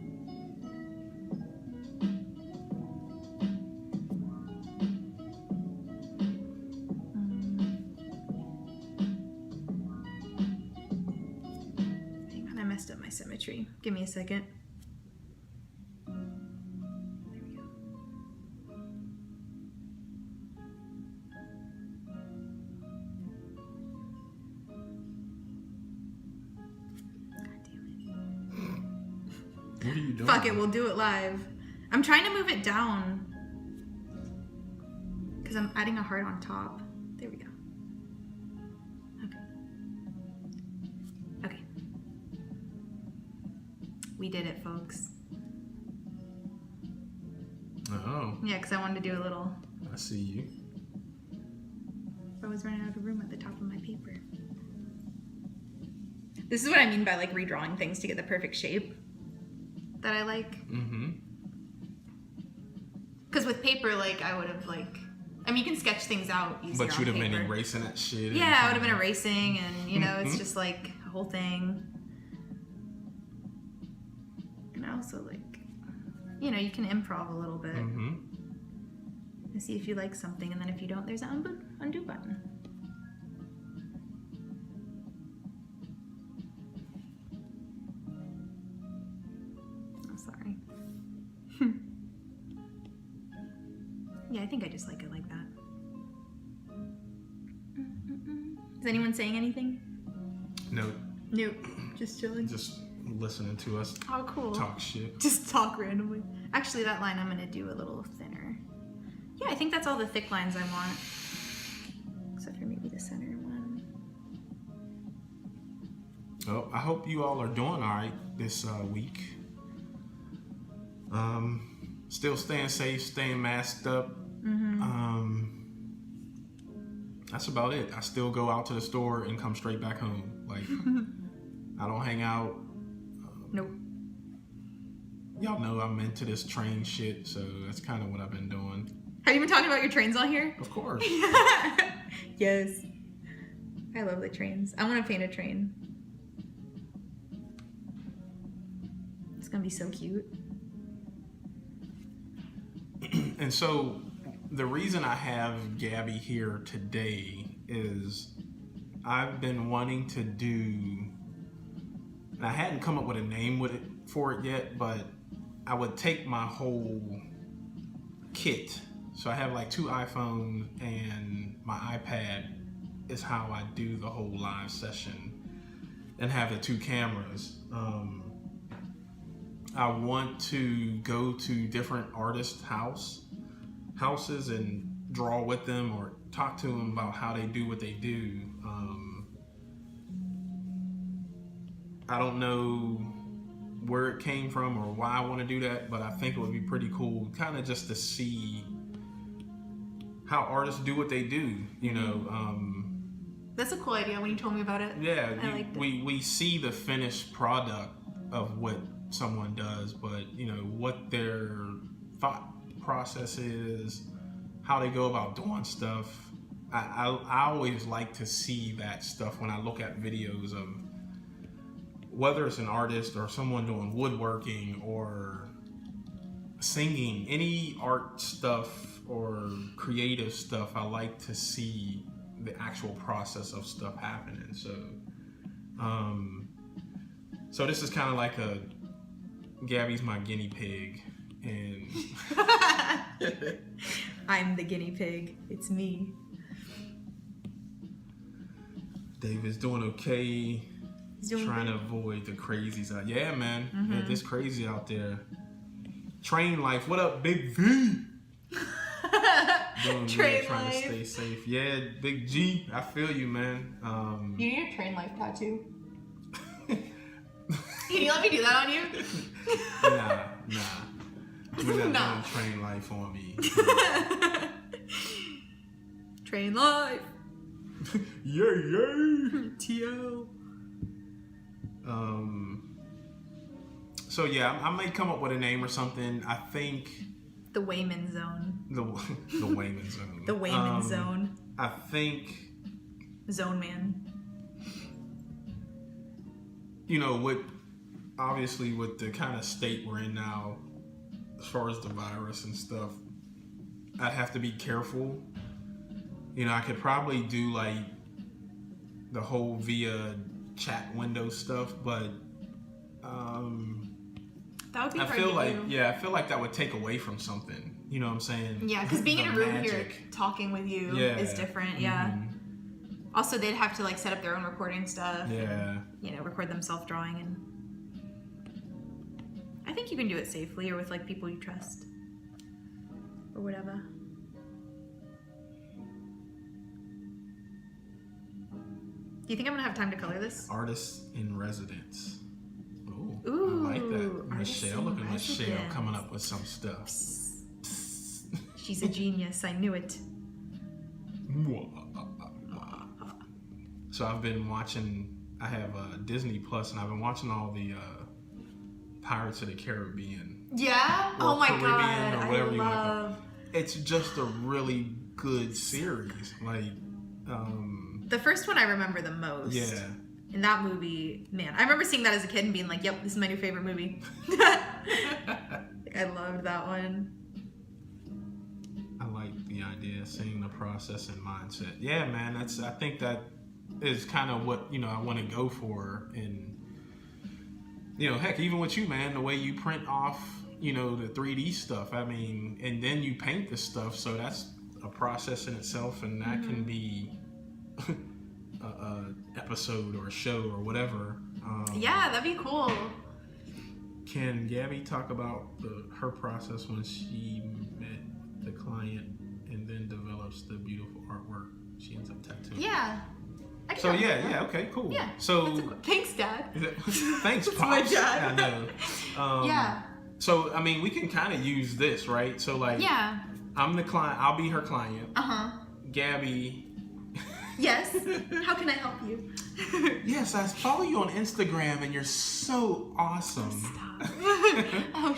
Hang on, I messed up my symmetry. Give me a second. There we go. God damn it. What are you doing? Fuck it, we'll do it live. I'm trying to move it down because I'm adding a heart on top. There we go. Okay. Okay. We did it, folks. Oh, Yeah, because I wanted to do a little. I see you. I was running out of room at the top of my paper. This is what I mean by like redrawing things to get the perfect shape that I like. Mm-hmm. Because with paper, like I would have like, I mean, you can sketch things out easier But you'd on have been paper. erasing that shit. Yeah, I would have been erasing, and you know, it's just like a whole thing. And also, like, you know, you can improv a little bit Mm-hmm. and see if you like something, and then if you don't, there's an undo button. I'm sorry. Yeah, I think I just like it like that. Is anyone saying anything? No, Nope. Just chilling. just listening to us Oh, cool. talk shit. Just talk randomly. Actually, that line I'm gonna do a little thinner. Yeah, I think that's all the thick lines I want. Except for maybe the center one. Oh, I hope you all are doing all right this week. Still staying safe, staying masked up. That's about it. I still go out to the store and come straight back home. Like, I don't hang out. Nope. Y'all know I'm into this train shit, so that's kind of what I've been doing. Have you been talking about your trains on here? Of course. Yes. I love the trains. I want to paint a train. It's gonna be so cute. And so the reason I have Gabi here today is I've been wanting to do, and I hadn't come up with a name for it yet, but I would take my whole kit. So I have like 2 iPhones and my iPad is how I do the whole live session, and have the 2 cameras. I want to go to different artist houses and draw with them or talk to them about how they do what they do. I don't know where it came from or why I want to do that, but I think it would be pretty cool kind of just to see how artists do what they do, you know. That's a cool idea when you told me about it. Yeah, I liked it. we see the finished product of what someone does, but you know what their thought process is, how they go about doing stuff. I always like to see that stuff when I look at videos of whether it's an artist or someone doing woodworking or singing, any art stuff or creative stuff, I like to see the actual process of stuff happening. So this is kind of like Gabby's my guinea pig, and I'm the guinea pig. It's me. David's doing okay. He's doing trying good. to avoid the crazies out. Yeah, man. Yeah, this crazy out there. Train life. What up, Big V? Doing Train good, trying life. to stay safe. Yeah, Big G. I feel you, man. You need a train life tattoo. Can you let me do that on you? Nah. We're not doing train life on me. Train life. Yay. T.O. So yeah, I may come up with a name or something. I think The Wayman Zone. the Wayman Zone. The Wayman Zone. I think, Zone Man. you know, obviously with the kind of state we're in now, as far as the virus and stuff, I'd have to be careful. You know, I could probably do like the whole via chat window stuff, but That would be I hard feel to like do. I feel like that would take away from something. You know what I'm saying? Yeah, because being in a The room magic. here talking with you Yeah. is different. Yeah. Mhm. Also, they'd have to like set up their own recording stuff. Yeah. And, record themselves drawing, and I think you can do it safely or with like people you trust or whatever. Do you think I'm gonna have time to color this? Artists in residence. Ooh, Ooh, I like that. artists Michelle, in look at Michelle residence. coming up with some stuff. She's a genius. I knew it. So I've been watching. I have Disney Plus, and I've been watching all the Pirates of the Caribbean. Yeah. Or Oh my Caribbean, god. or whatever I you wanna call love. It's just a really good series. Like, The first one I remember the most. yeah. And that movie, man, I remember seeing that as a kid and being like, "Yep, this is my new favorite movie." I loved that one. I like the idea of seeing the process and mindset. Yeah, man, I think that is kind of what, I want to go for. And, heck, even with you, man, the way you print off, the 3D stuff, I mean, and then you paint the stuff. So that's a process in itself, and that can be a episode or a show or whatever. Yeah, that'd be cool. Can Gabi talk about her process when she met the client and then develops the beautiful artwork she ends up tattooing? Yeah. I can So talk about that. yeah, okay, cool. Yeah. So Thanks, Dad. thanks, That's Pops. my dad. I know. Yeah. So I mean, we can kind of use this, right? So like, Yeah. I'm the client. I'll be her client. Gabi. Yes. How can I help you? Yes, I follow you on Instagram, and you're so awesome. Stop. Oh,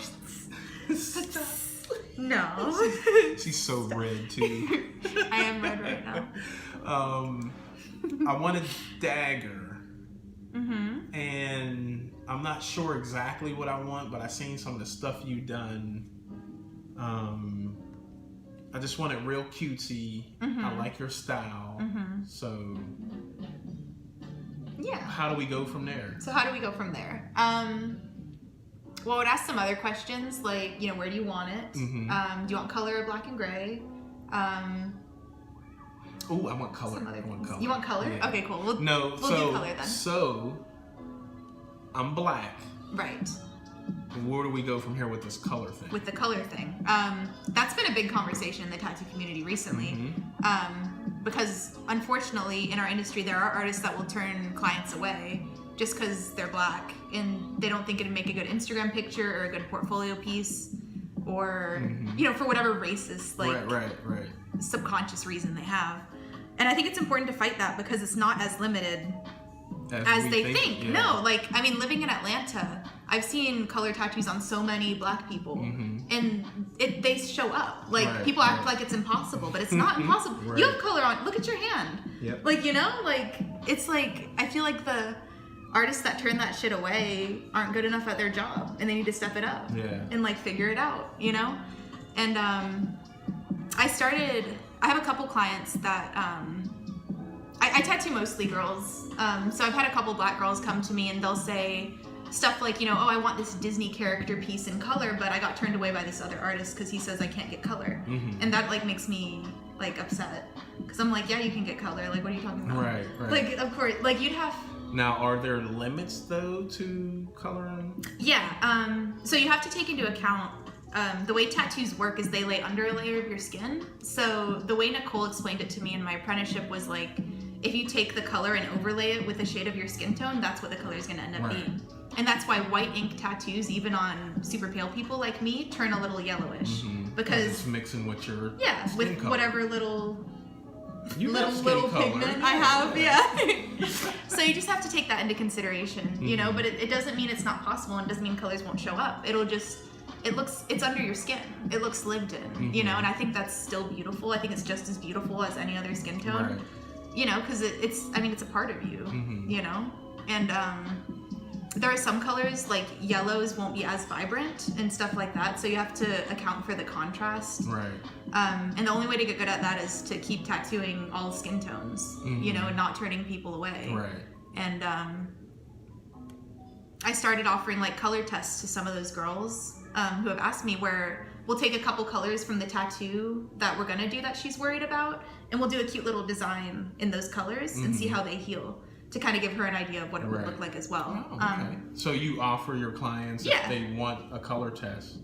no. She's so red too. I am red right now. I want a dagger, and I'm not sure exactly what I want, but I've seen some of the stuff you've done. I just want it real cutesy. I like your style. So Yeah. how do we go from there? So how do we go from there? Well, I would ask some other questions like, where do you want it? Do you want color or black and gray? Ooh, I want color. Some other I want things. color. You want color? Yeah. Okay, cool. We'll No, do so color then. so I'm black. Right. Where do we go from here with this color thing? With the color thing. That's been a big conversation in the tattoo community recently. Because unfortunately in our industry there are artists that will turn clients away just because they're black and they don't think it'd make a good Instagram picture or a good portfolio piece or for whatever racist right. subconscious reason they have. And I think it's important to fight that because it's not as limited as we they think. yeah. No, living in Atlanta, I've seen color tattoos on so many black people, and they show up. Right, people act right. like it's impossible, but it's not impossible. Right. You have color on. Look at your hand. Yep. It's like I feel like the artists that turn that shit away aren't good enough at their job, and they need to step it up and like figure it out, you know? And I have a couple clients that I tattoo mostly girls. So I've had a couple black girls come to me and they'll say stuff like, you know, oh, I want this Disney character piece in color, but I got turned away by this other artist because he says I can't get color. And that like makes me like upset because I'm like, yeah, you can get color. Like, what are you talking about? Right. Like, of course, like you'd have. Now, are there limits though to coloring? Yeah. So you have to take into account the way tattoos work is they lay under a layer of your skin. So the way Nicole explained it to me in my apprenticeship was like, if you take the color and overlay it with a shade of your skin tone, that's what the color is going to end up being. And that's why white ink tattoos, even on super pale people like me, turn a little yellowish. Because it's mixing with your with color. Whatever little color. pigment I have, yeah. So you just have to take that into consideration, you know, but it doesn't mean it's not possible, and it doesn't mean colors won't show up. It's under your skin. It looks lived in, you know, and I think that's still beautiful. I think it's just as beautiful as any other skin tone, you know, because it's a part of you, you know, and there are some colors, like yellows won't be as vibrant and stuff like that, so you have to account for the contrast. And the only way to get good at that is to keep tattooing all skin tones, you know, and not turning people away. And I started offering like color tests to some of those girls who have asked me, where we'll take a couple colors from the tattoo that we're gonna do that she's worried about, and we'll do a cute little design in those colors and see how they heal, to kind of give her an idea of what it would look like as well. Oh, okay. So you offer your clients if they want a color test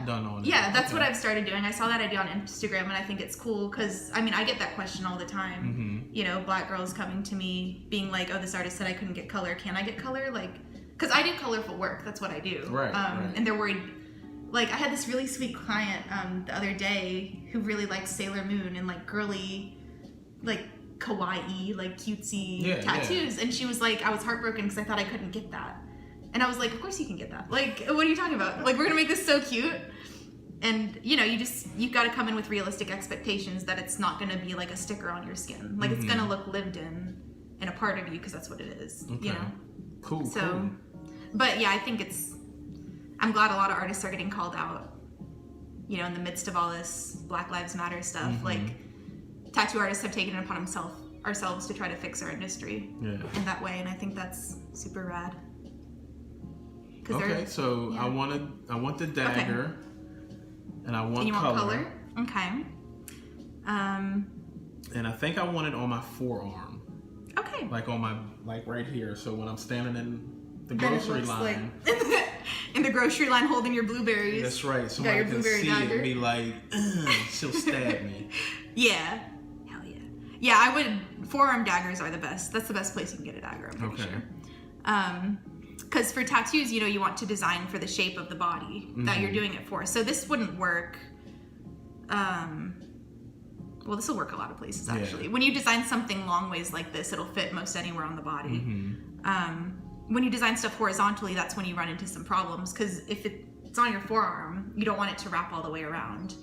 done on it. Yeah, that's what I've started doing. I saw that idea on Instagram, and I think it's cool because, I mean, I get that question all the time. You know, black girls coming to me being like, oh, this artist said I couldn't get color. Can I get color? Like, because I do colorful work. That's what I do. And they're worried. Like, I had this really sweet client the other day who really likes Sailor Moon and like girly, like kawaii, like cutesy tattoos. And she was like, I was heartbroken because I thought I couldn't get that. And I was like, of course you can get that. Like, what are you talking about? Like, we're gonna make this so cute. And you know, you've got to come in with realistic expectations that it's not gonna be like a sticker on your skin. Like, it's gonna look lived in and a part of you, because that's what it is. You know. Cool. But yeah, I think I'm glad a lot of artists are getting called out, you know, in the midst of all this Black Lives Matter stuff. Like, tattoo artists have taken it upon ourselves to try to fix our industry in that way, and I think that's super rad. Okay, so I want the dagger, and I want color. Okay. And I think I want it on my forearm. Okay. Like on my, like right here. So when I'm standing in the grocery line. Like in the grocery line holding your blueberries. That's right. Somebody can see it and be like, she'll stab me. Yeah. Hell yeah. Yeah, I would. Forearm daggers are the best. That's the best place you can get a dagger, I'm pretty sure. Because for tattoos, you know, you want to design for the shape of the body that you're doing it for. So this wouldn't work. Well, this will work a lot of places, actually. When you design something long ways like this, it'll fit most anywhere on the body. When you design stuff horizontally, that's when you run into some problems, because if it's on your forearm, you don't want it to wrap all the way around.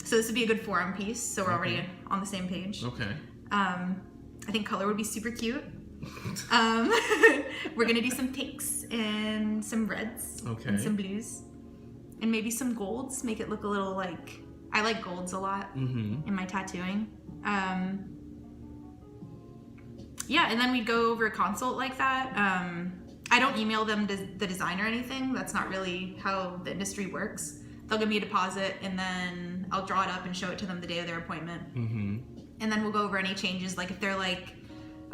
So this would be a good forearm piece, so we're already on the same page. I think color would be super cute. We're gonna do some pinks and some reds and some blues and maybe some golds. Make it look a little like, I like golds a lot in my tattooing. Yeah, and then we'd go over a consult like that. I don't email them the design or anything. That's not really how the industry works. They'll give me a deposit, and then I'll draw it up and show it to them the day of their appointment. And then we'll go over any changes. Like if they're like,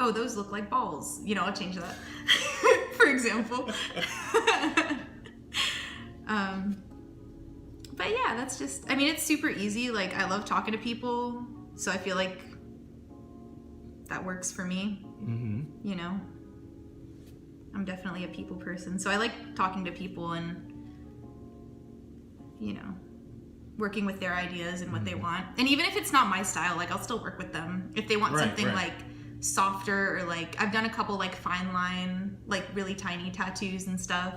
oh, those look like balls, you know, I'll change that, for example. But yeah, that's just, I mean, it's super easy. Like, I love talking to people, so I feel like that works for me. You know, I'm definitely a people person, so I like talking to people and, you know, working with their ideas and what they want. And even if it's not my style, like, I'll still work with them if they want something like softer, or like, I've done a couple like fine line, like really tiny tattoos and stuff.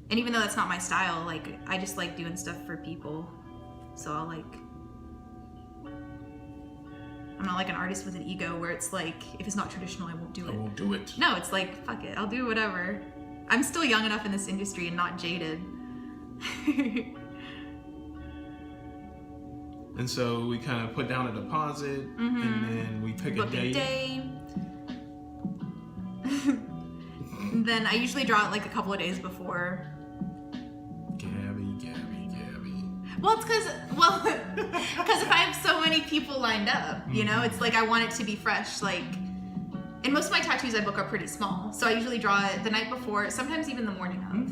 And even though that's not my style, like, I just like doing stuff for people. So I'll like, I'm not like an artist with an ego where it's like, if it's not traditional, I won't do it. I won't do it. No, it's like, fuck it, I'll do whatever. I'm still young enough in this industry and not jaded. And so we kind of put down a deposit, and then we pick Book a date. Then I usually draw it like a couple of days before. Gabi. Well, it's because if I have so many people lined up, you know, it's like I want it to be fresh. Like, and most of my tattoos I book are pretty small, so I usually draw it the night before, sometimes even the morning of.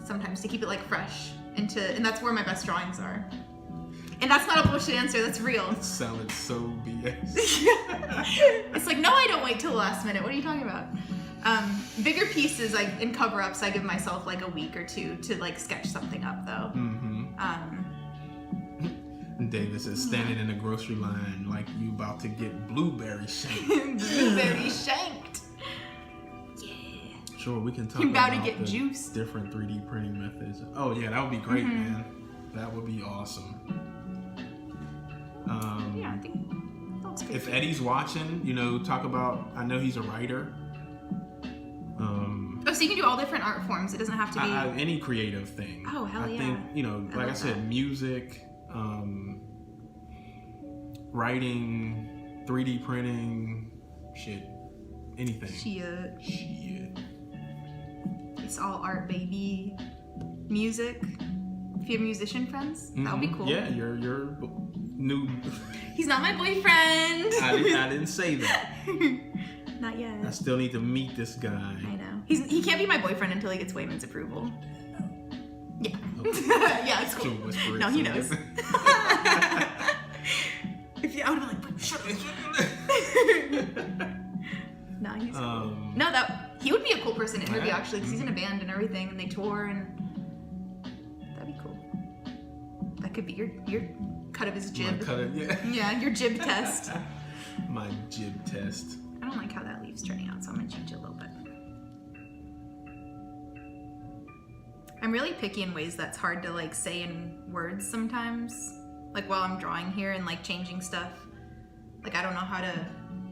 Sometimes to keep it like fresh, and that's where my best drawings are. And that's not a bullshit answer, that's real. It sounded so BS. It's like, no, I don't wait till the last minute. What are you talking about? Bigger pieces, like in cover-ups, I give myself like a week or two to like sketch something up, though. Davis is standing in the grocery line like you about to get blueberry shanked. Blueberry shanked. Yeah. Sure, we can talk You're about about to get the juice. different 3D printing methods. Oh yeah, that would be great, man. That would be awesome. Yeah, I think that looks pretty If good. Eddie's watching, you know, talk about. I know he's a writer. Oh, so you can do all different art forms. It doesn't have to be Any creative thing. Oh, hell I yeah. think, you know, like I love said, that. music, writing, 3D printing, shit, anything. Shit. It's all art, baby. Music. If you have musician friends, that would be cool. Yeah, your new. He's not my boyfriend. I didn't say that. Not yet. I still need to meet this guy. I know. He can't be my boyfriend until he gets Wayman's approval. Yeah. Okay. Yeah, it's cool. So whisper it No, he to knows. him. If you, I would have been like, shut up. No, he's cool. No, he would be a cool person to interview actually, because he's in a band and everything, and they tour, and that'd be cool. That could be your cut of his jib. Yeah, your jib test. My jib test. I don't like how that leave's turning out, so I'm gonna change it a little bit. I'm really picky in ways that's hard to like say in words sometimes. Like while I'm drawing here and like changing stuff. Like I don't know how to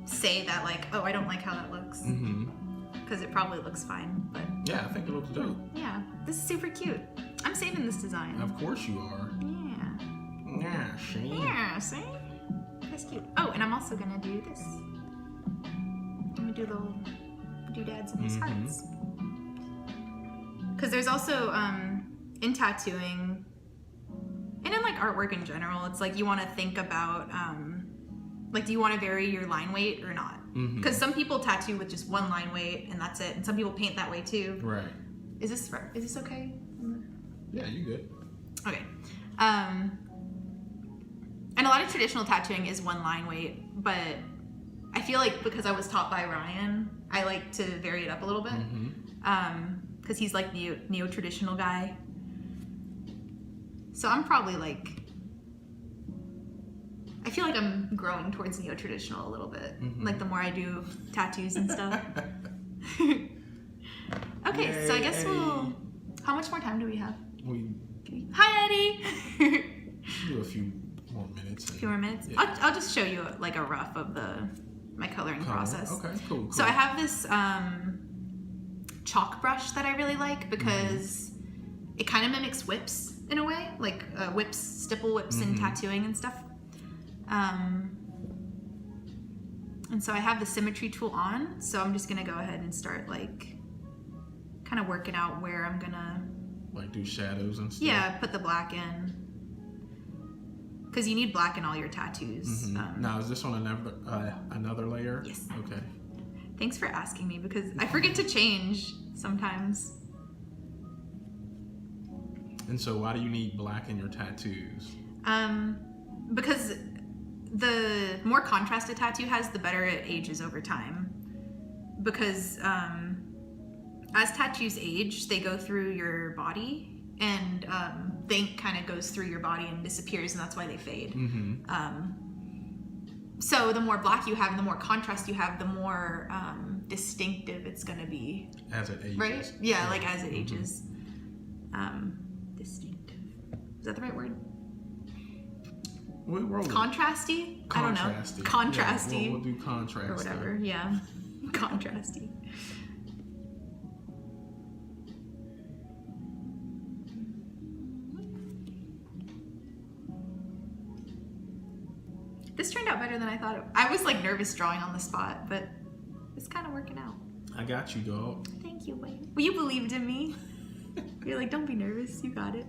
say that like, oh, I don't like how that looks. Because it probably looks fine, but. Yeah, I think it looks dope. Yeah, this is super cute. I'm saving this design. Of course you are. Yeah. Yeah, Shane. Yeah, see? That's cute. Oh, and I'm also gonna do this. I'm gonna do little doodads and these hearts. Because there's also, in tattooing, and in like artwork in general, it's like you want to think about, like, do you want to vary your line weight or not? Because some people tattoo with just one line weight and that's it, and some people paint that way too. Right. Is this okay? Yeah, you good. Okay. And a lot of traditional tattooing is one line weight, but I feel like because I was taught by Ryan, I like to vary it up a little bit. Because he's like neo-traditional guy. So I'm probably like, I feel like I'm growing towards neo-traditional a little bit. Like the more I do tattoos and stuff. Okay, Yay, so I guess Eddie. how much more time do we have? Hi, Eddie! Do a few more minutes. A few more minutes? Yeah. I'll just show you like a rough of my coloring process. Okay, cool. So I have this chalk brush that I really like because it kind of mimics whips in a way, like stipple whips in tattooing and stuff. And so I have the symmetry tool on, so I'm just gonna go ahead and start like kind of working out where I'm gonna like do shadows and stuff. Yeah, put the black in. Because you need black in all your tattoos. Now, is this on another layer? Yes. Okay. Thanks for asking me because I forget to change sometimes. And so why do you need black in your tattoos? Because the more contrast a tattoo has, the better it ages over time. Because as tattoos age, they go through your body, and the ink kind of goes through your body and disappears, and that's why they fade. So the more black you have, and the more contrast you have, the more distinctive it's going to be. As it ages. Right? Yeah, like as it ages. Distinctive. Is that the right word? We'll roll it. Contrasty? I don't know. Contrasty. Yeah, we'll do contrast. Or whatever, yeah. Contrasty. This turned out better than I thought it would. I was like nervous drawing on the spot, but it's kind of working out. I got you, dog. Thank you, Wayne. Well, you believed in me. You're like, don't be nervous. You got it.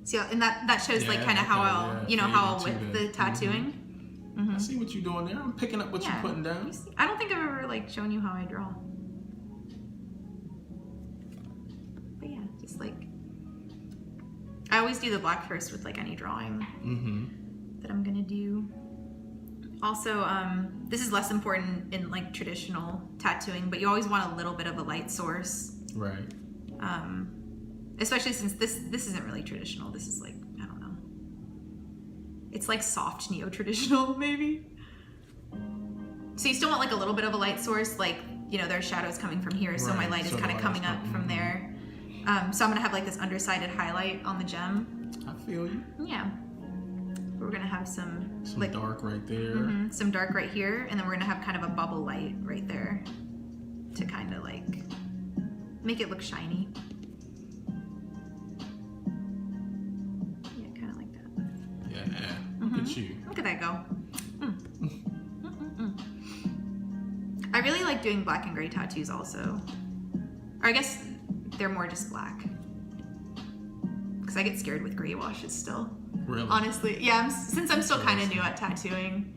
See, and that shows like kind of how I'll, you know, how I'll whip the tattooing. I see what you're doing there. I'm picking up what you're putting down. I don't think I've ever like shown you how I draw. But yeah, just like I always do the black first with like any drawing that I'm gonna do. Also, this is less important in like traditional tattooing, but you always want a little bit of a light source. Right. Especially since this isn't really traditional. This is like, I don't know. It's like soft neo-traditional, maybe. So you still want like a little bit of a light source, like, you know, there's shadows coming from here, so my light is kind of coming up from there. So I'm gonna have like this undersided highlight on the gem. I feel you. Yeah. We're gonna have some like dark right there. Some dark right here, and then we're gonna have kind of a bubble light right there to kind of like make it look shiny. Yeah, kind of like that. Yeah. Look at you. Look at that go. I really like doing black and gray tattoos also. Or I guess they're more just black. Because I get scared with gray washes still. Really? Honestly. Yeah, since I'm still kind of new at tattooing.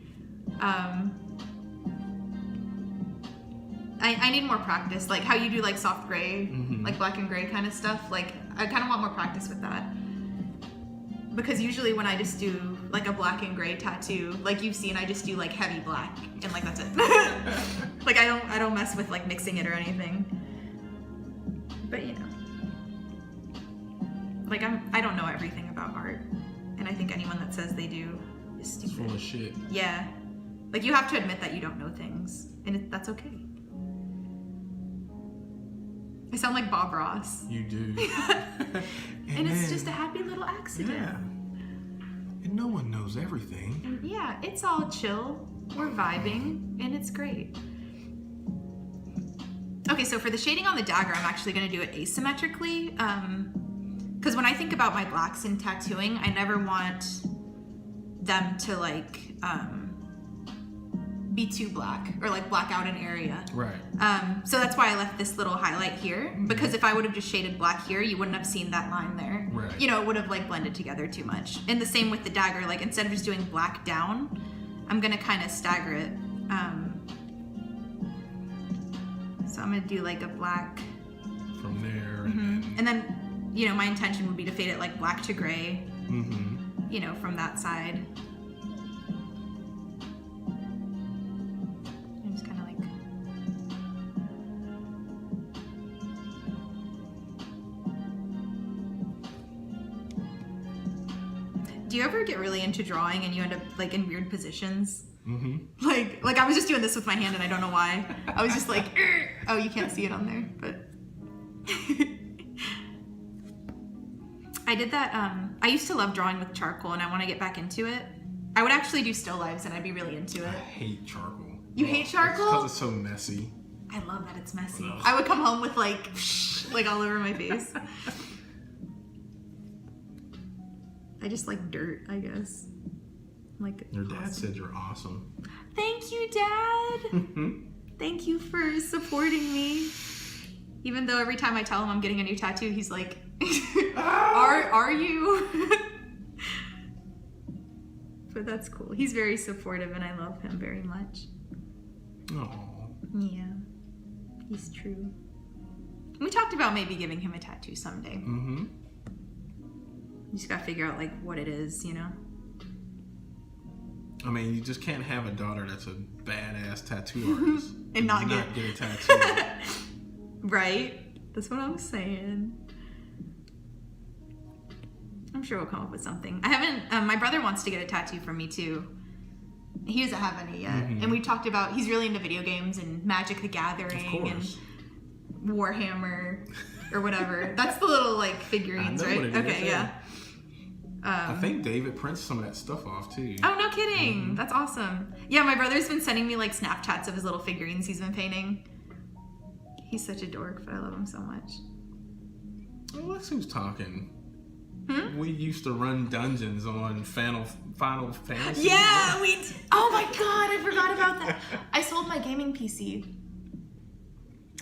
I need more practice. Like how you do like soft gray, like black and gray kind of stuff. Like I kind of want more practice with that. Because usually when I just do like a black and gray tattoo, like you've seen, I just do like heavy black and like that's it. Like I don't mess with like mixing it or anything. But you know, like I don't know everything about art, and I think anyone that says they do is stupid. It's full of shit. Yeah, like you have to admit that you don't know things, and that's okay. I sound like Bob Ross. You do. And it's just a happy little accident. Yeah. And no one knows everything. And yeah, it's all chill. We're vibing, and it's great. Okay, so for the shading on the dagger, I'm actually going to do it asymmetrically. Because when I think about my blacks in tattooing, I never want them to like be too black or like black out an area. Right. So that's why I left this little highlight here, because if I would have just shaded black here, you wouldn't have seen that line there. Right. You know, it would have like blended together too much. And the same with the dagger, like instead of just doing black down, I'm gonna kind of stagger it. So I'm gonna do like a black from there, and then you know, my intention would be to fade it like black to gray. You know, from that side. I'm just kind of like. Do you ever get really into drawing and you end up like in weird positions? Like I was just doing this with my hand and I don't know why. I was just like, oh, you can't see it on there, but. I did that, I used to love drawing with charcoal and I want to get back into it. I would actually do still lifes and I'd be really into it. I hate charcoal. You hate charcoal? Because it's so messy. I love that it's messy. I would come home with like all over my face. I just like dirt, I guess. Like your dad said you're awesome. Thank you, Dad. Thank you for supporting me. Even though every time I tell him I'm getting a new tattoo, he's like, are you? But that's cool. He's very supportive and I love him very much. Oh. Yeah. He's true. We talked about maybe giving him a tattoo someday. You just gotta figure out like what it is, you know? I mean, you just can't have a daughter that's a badass tattoo artist and not get a tattoo. Right? That's what I'm saying. I'm sure we'll come up with something. I haven't, my brother wants to get a tattoo from me too. He doesn't have any yet. And we talked about, he's really into video games and Magic the Gathering and Warhammer or whatever. That's the little like figurines, right? Okay, yeah. I think David prints some of that stuff off too. Oh, no kidding. That's awesome. Yeah, my brother's been sending me like Snapchats of his little figurines he's been painting. He's such a dork, but I love him so much. Well, that's who's talking. Hmm? We used to run dungeons on Final Fantasy. Yeah, oh my god, I forgot about that. I sold my gaming PC.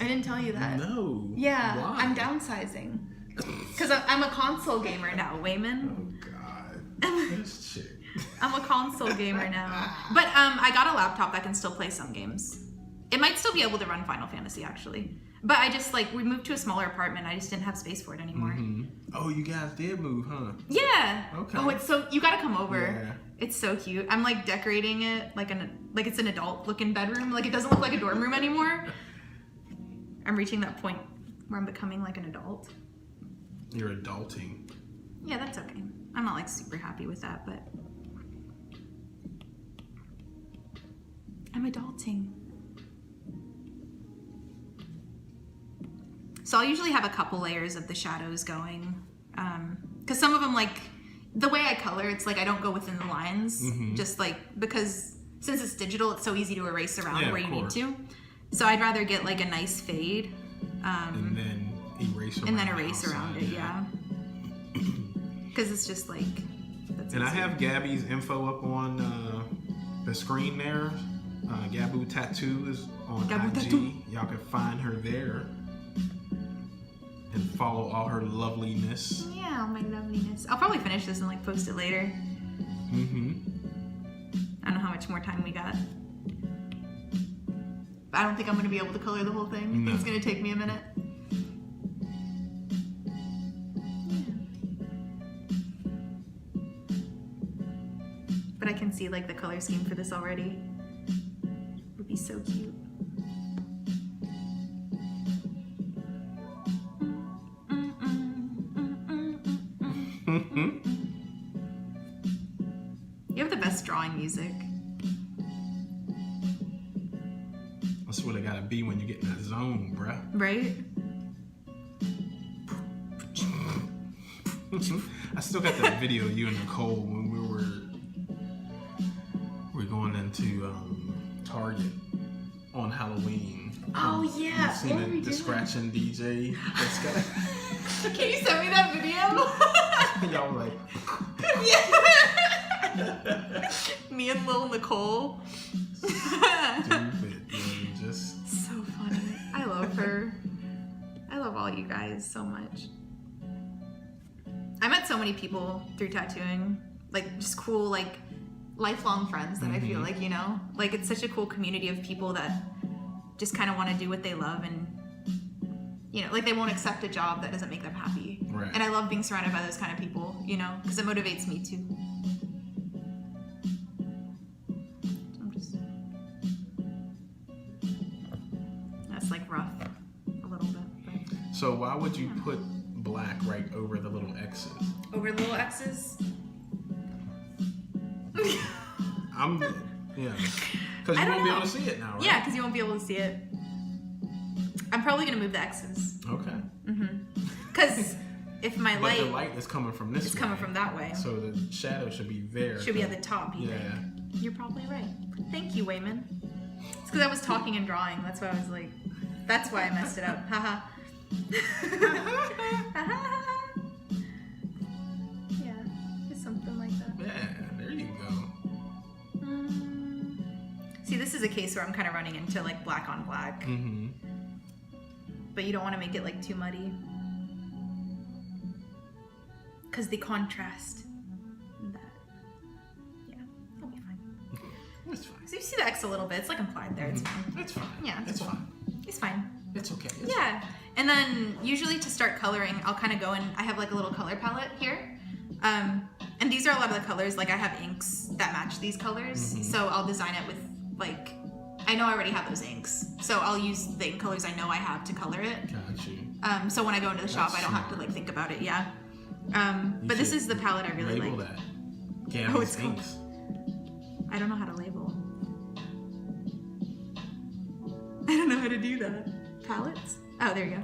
I didn't tell you that. No. Yeah, Why? I'm downsizing. Because I'm a console gamer now, Wayman. Oh god. This chick. I'm a console gamer now. But I got a laptop that can still play some games. It might still be able to run Final Fantasy, actually. But I just, we moved to a smaller apartment. I just didn't have space for it anymore. Mm-hmm. Oh, you guys did move, huh? Yeah. Okay. Oh, it's so... You gotta come over. Yeah. It's so cute. I'm, decorating it like it's an adult-looking bedroom. It doesn't look like a dorm room anymore. I'm reaching that point where I'm becoming, an adult. You're adulting. Yeah, that's okay. I'm not, super happy with that, but... I'm adulting. So I'll usually have a couple layers of the shadows going. Because some of them, the way I color, it's I don't go within the lines. Mm-hmm. Just because since it's digital, it's so easy to erase around where you need course. to. So I'd rather get a nice fade. And then erase around And then erase the around outside, it, yeah. Because it's just that's And I easy. have Gabby's info up on the screen there. Gabu Tattoo is on Gabu IG. Tattoo. Y'all can find her there and follow all her loveliness. Yeah, all my loveliness. I'll probably finish this and post it later. Mm-hmm. I don't know how much more time we got. But I don't think I'm going to be able to color the whole thing. No. It's going to take me a minute. But I can see the color scheme for this already. It would be so cute. You have the best drawing music. That's what it gotta be when you get in that zone, bruh. Right? I still got that video of you and Nicole when we were going into Target on Halloween. Oh yeah. You seen the scratching DJ? That's got. Can you send me that video? Y'all were like. Me and Lil Nicole. Stupid, dude. Just. So funny. I love her. I love all you guys so much. I met so many people through tattooing. Just cool, lifelong friends that I feel it's such a cool community of people that just kind of want to do what they love and, they won't accept a job that doesn't make them happy. Right. And I love being surrounded by those kind of people, because it motivates me too. That's rough a little bit. But. So why would you put black right over the little X's? Over little X's? Yeah. Because you won't be able to see it now, right? Yeah, because you won't be able to see it. I'm probably going to move the X's. Okay. Mm-hmm. Because if my But the light is coming from this way. It's coming from that way. So the shadow should be there. Should be at the top, you think? You're probably right. Thank you, Wayman. It's because I was talking and drawing. That's why I was that's why I messed it up. Haha. Yeah, just something like that. Yeah, there you go. See, this is a case where I'm kind of running into black on black. Mm-hmm. But you don't want to make it too muddy. Because the contrast. Yeah, that'll be fine. It's fine. So you see the X a little bit. It's implied there. It's fine. It's fine. Yeah, it's cool. fine. It's fine. It's okay. Yeah. And then usually to start coloring, I'll kind of go in. I have a little color palette here. And these are a lot of the colors. I have inks that match these colors. Mm-hmm. So I'll design it with I know I already have those inks. So I'll use the ink colors I know I have to color it. Got you. So when I go into the shop, I don't have to think about it. Yeah. But this is the palette I really label like. That. Gabi's it's called- inks. I don't know how to label. I don't know how to do that. Palettes? Oh, there you go.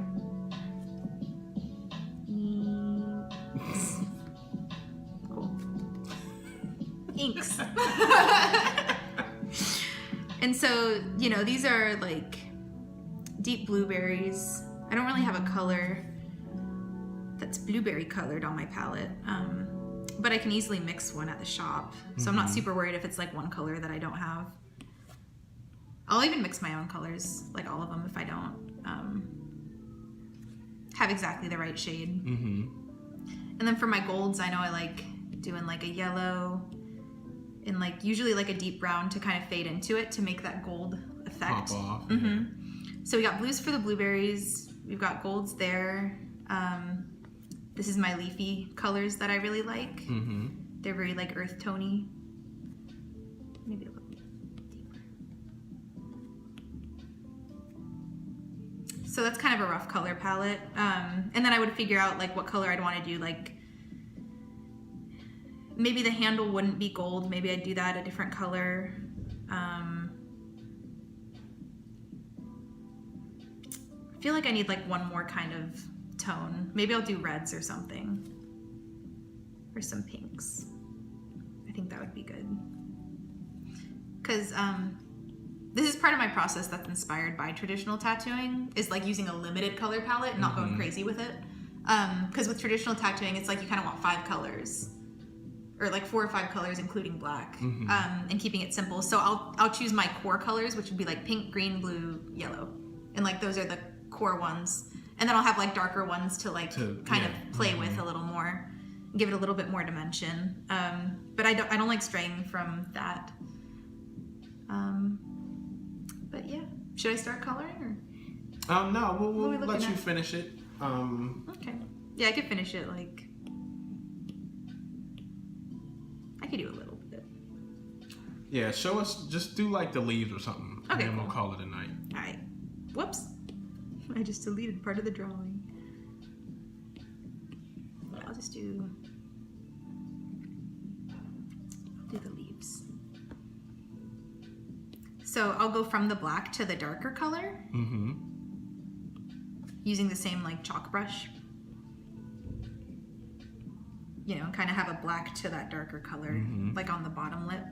Cool. inks. And so, you know, these are like deep blueberries. I don't really have a color that's blueberry colored on my palette, but I can easily mix one at the shop. So I'm not super worried if it's like one color that I don't have. I'll even mix my own colors, like all of them, if I don't have exactly the right shade. And then for my golds, I know I like doing like a yellow and like usually like a deep brown to kind of fade into it to make that gold effect. Pop off. So we got blues for the blueberries. We've got golds there. This is my leafy colors that I really like. They're very like earth tony. Maybe a little deeper. So that's kind of a rough color palette. And then I would figure out like what color I'd want to do. Like maybe the handle wouldn't be gold. Maybe I'd do that a different color. I feel like I need like one more kind of tone. Maybe I'll do reds or something. Or some pinks. I think that would be good. Because this is part of my process that's inspired by traditional tattooing, is like using a limited color palette and not going crazy with it. Because with traditional tattooing, it's like you kind of want 5 colors. Or like 4 or 5 colors, including black, and keeping it simple. So I'll choose my core colors, which would be like pink, green, blue, yellow. And like those are the core ones. And then I'll have like darker ones to like kind of play with a little more, give it a little bit more dimension. But I don't like straying from that. But yeah, should I start coloring or? No, we'll let you finish it. Okay. Yeah, I could finish it like. I could do a little bit. Yeah, show us. Just do like the leaves or something. Okay, and then cool. we'll call it a night. All right. Whoops. I just deleted part of the drawing. I'll just do the leaves. So I'll go from the black to the darker color. Using the same like chalk brush. You know, kind of have a black to that darker color, like on the bottom lip.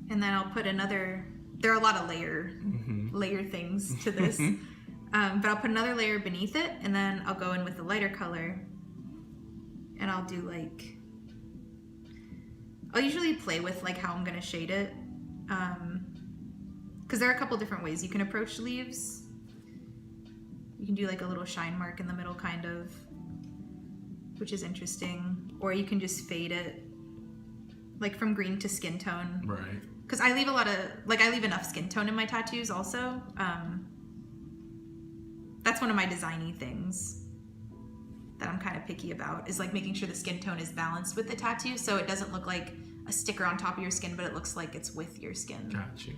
And then I'll put another, there are a lot of layer things to this, but I'll put another layer beneath it, and then I'll go in with the lighter color, and I'll do like, I'll usually play with like how I'm gonna shade it, because there are a couple different ways you can approach leaves. You can do like a little shine mark in the middle kind of, which is interesting, or you can just fade it like from green to skin tone. Right. Because I leave a lot of, like I leave enough skin tone in my tattoos also. That's one of my designy things that I'm kind of picky about, is like making sure the skin tone is balanced with the tattoo, so it doesn't look like a sticker on top of your skin, but it looks like it's with your skin. Got you.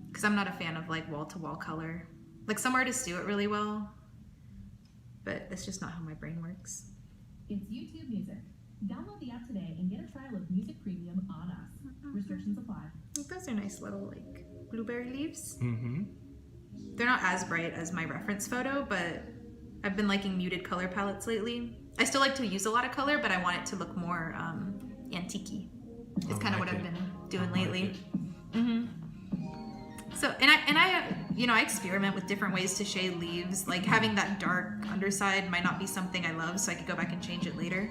Because I'm not a fan of like wall-to-wall color. Like some artists do it really well, but that's just not how my brain works. It's YouTube Music. Download the app today and get a trial of Music Premium on us. Restrictions apply. Those are nice little like blueberry leaves. They're not as bright as my reference photo, but I've been liking muted color palettes lately. I still like to use a lot of color, but I want it to look more antique-y. It's kind of what I've been doing lately. So, and I, you know, I experiment with different ways to shade leaves. Like having that dark underside might not be something I love, so I could go back and change it later.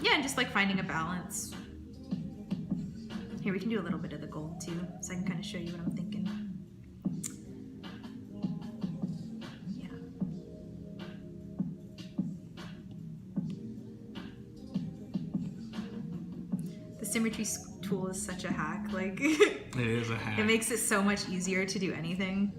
Yeah, and just like finding a balance. Here, we can do a little bit of the gold too, so I can kind of show you what I'm thinking. Yeah. The symmetry tool is such a hack. Like, It is a hack. it makes it so much easier to do anything.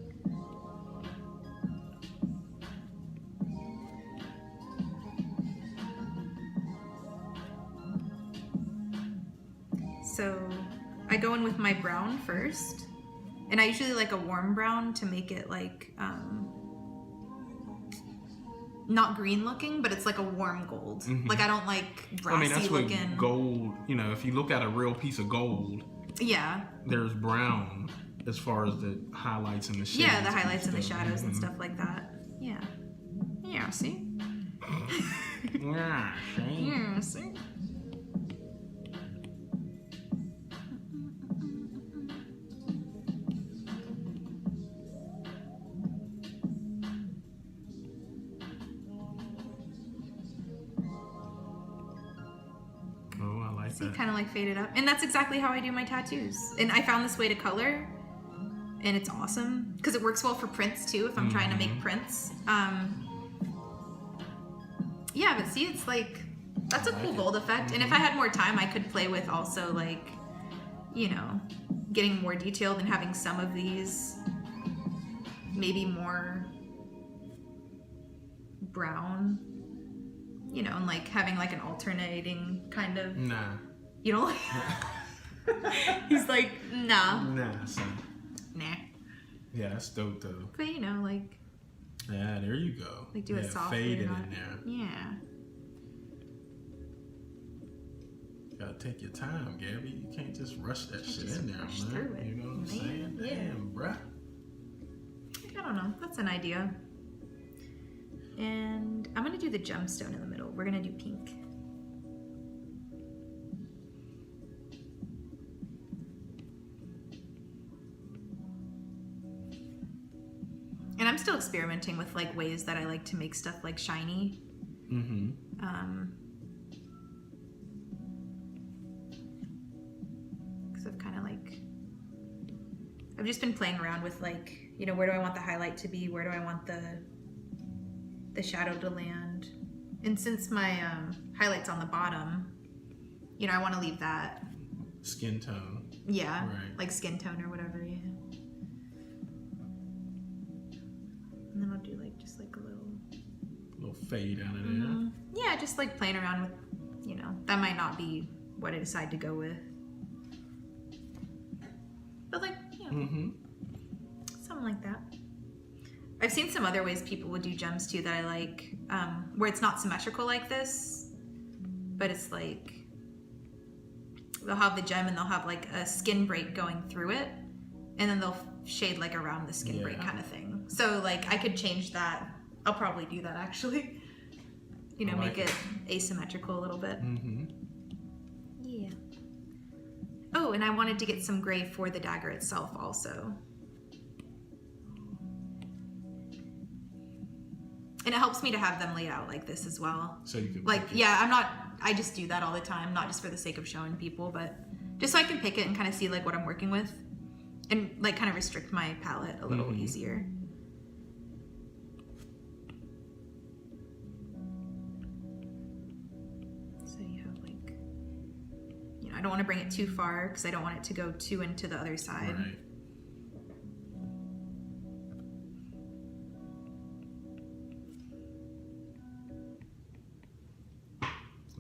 So I go in with my brown first, and I usually like a warm brown to make it like not green looking, but it's like a warm gold. Like I don't like brassy I mean, that's what looking. gold, you know, if you look at a real piece of gold, Yeah. there's brown as far as the highlights and the shades. Yeah, the highlights and the shadows and stuff like that. Yeah. Yeah, see? Yeah, see? Yeah, see? Oh, I like See, that. kind of like faded up. And that's exactly how I do my tattoos. And I found this way to color, and it's awesome because it works well for prints too if I'm trying to make prints. Yeah, but see, it's like, that's a cool gold effect. And if I had more time, I could play with also like, you know, getting more detailed and having some of these maybe more brown, you know, and like having like an alternating kind of, Nah. you know, like, he's like, nah. Nah, son. Nah. Yeah, that's dope though. But you know, like, Yeah, there you go. like do it softly. Fade it not- in there. Yeah. Gotta take your time, Gabby. You can't just rush that shit just in there, rush man. through it, You know what I'm man. saying? Yeah. Damn, bruh. I don't know. That's an idea. And I'm gonna do the gemstone in the middle. We're gonna do pink. And I'm still experimenting with like ways that I like to make stuff like shiny. Mm-hmm. Because I've kind of like, I've just been playing around with like, you know, where do I want the highlight to be? Where do I want the shadow to land? And since my highlight's on the bottom, you know, I want to leave that, Skin tone. yeah, Right. like skin tone or whatever, yeah. And then I'll do like just like a little, Fade out of there. yeah, just like playing around with, you know, that might not be what I decide to go with, but like, you know, Mm-hmm. something like that. I've seen some other ways people would do gems too that I like, where it's not symmetrical like this, but it's like they'll have the gem and they'll have like a skin break going through it, and then they'll shade like around the skin break Yeah. kind of thing. So like I could change that. I'll probably do that actually. You know, I like make it asymmetrical a little bit. Mm-hmm. Yeah. Oh, and I wanted to get some gray for the dagger itself also. And it helps me to have them laid out like this as well. So you can Like, pick it. yeah, I just do that all the time, not just for the sake of showing people, but just so I can pick it and kind of see like what I'm working with and like kind of restrict my palette a little easier. So you have like, you know, I don't want to bring it too far because I don't want it to go too into the other side. Right.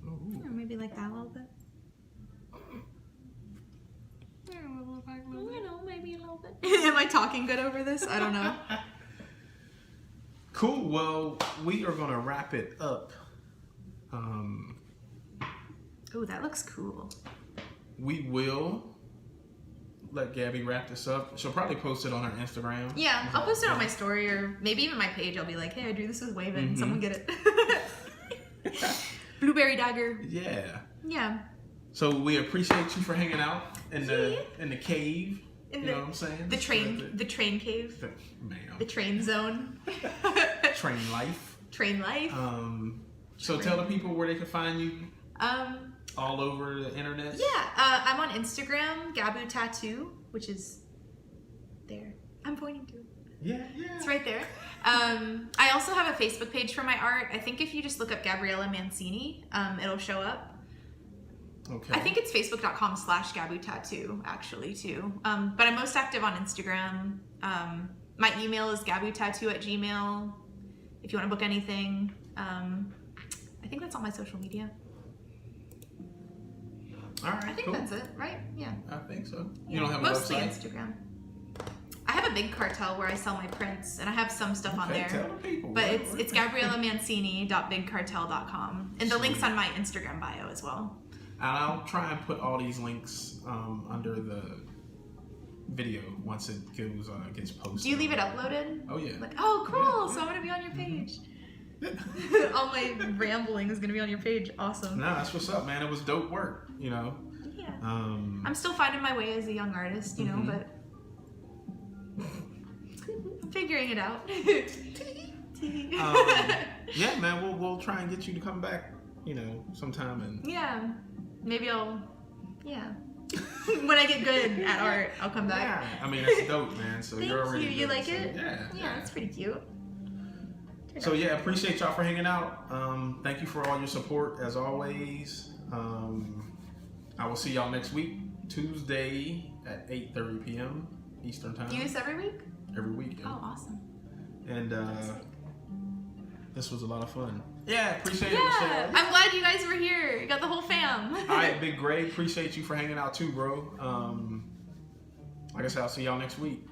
Or maybe like that a little bit. You know, maybe a little bit. Am I talking good over this? I don't know. Cool. Well, we are gonna wrap it up. Oh, that looks cool. We will let Gabby wrap this up. She'll probably post it on her Instagram. Yeah, I'll post it on my story or maybe even my page. I'll be like, hey, I drew this with Wavin. Someone get it. Blueberry dagger. Yeah. Yeah. So we appreciate you for hanging out in the cave. In You know what I'm saying? The train cave. Ma'am. The train zone. Train life. Train life. So tell the people where they can find you Um, all over the internet. yeah, I'm on Instagram, Gabu Tattoo, which is there. I'm pointing to it. Yeah, yeah. It's right there. I also have a Facebook page for my art. I think if you just look up Gabriella Mancini, it'll show up. Okay. I think it's facebook.com/Gabu Tattoo actually too. But I'm most active on Instagram. My email is gabutattoo@gmail.com if you want to book anything. I think that's all my social media. All right. I think cool. that's it, right? Yeah. I think so. You don't have a Mostly website? Instagram. I have have a big cartel where I sell my prints, and I have some stuff on there. Tell the people. But it's GabrielaMancini.bigcartel.com, and the link's on my Instagram bio as well. And I'll try and put all these links under the video once it gets posted. Do you leave it uploaded? Oh yeah. Like, oh cool, so I'm gonna be on your page. All my rambling is gonna be on your page. Awesome. Nah, that's what's up, man. It was dope work, you know. Yeah. I'm still finding my way as a young artist, you know, but I'm figuring it out. Yeah, man. We'll try and get you to come back, you know, sometime and. Yeah. Maybe when I get good at art, I'll come back. Yeah, I mean that's dope, man. So Thank you're already. you. You good, like so, it? Yeah. Yeah, it's pretty cute. So yeah, appreciate y'all for hanging out. Thank you for all your support as always. I will see y'all next week, Tuesday at 8:30 p.m. Eastern time. Do you do this every week? Every week. Yeah. Oh, awesome. And this was a lot of fun. Yeah, appreciate it. Yeah, Michelle. I'm glad you guys were here. You got the whole fam. All right, Big Gray, appreciate you for hanging out too, bro. Like I said, I'll see y'all next week.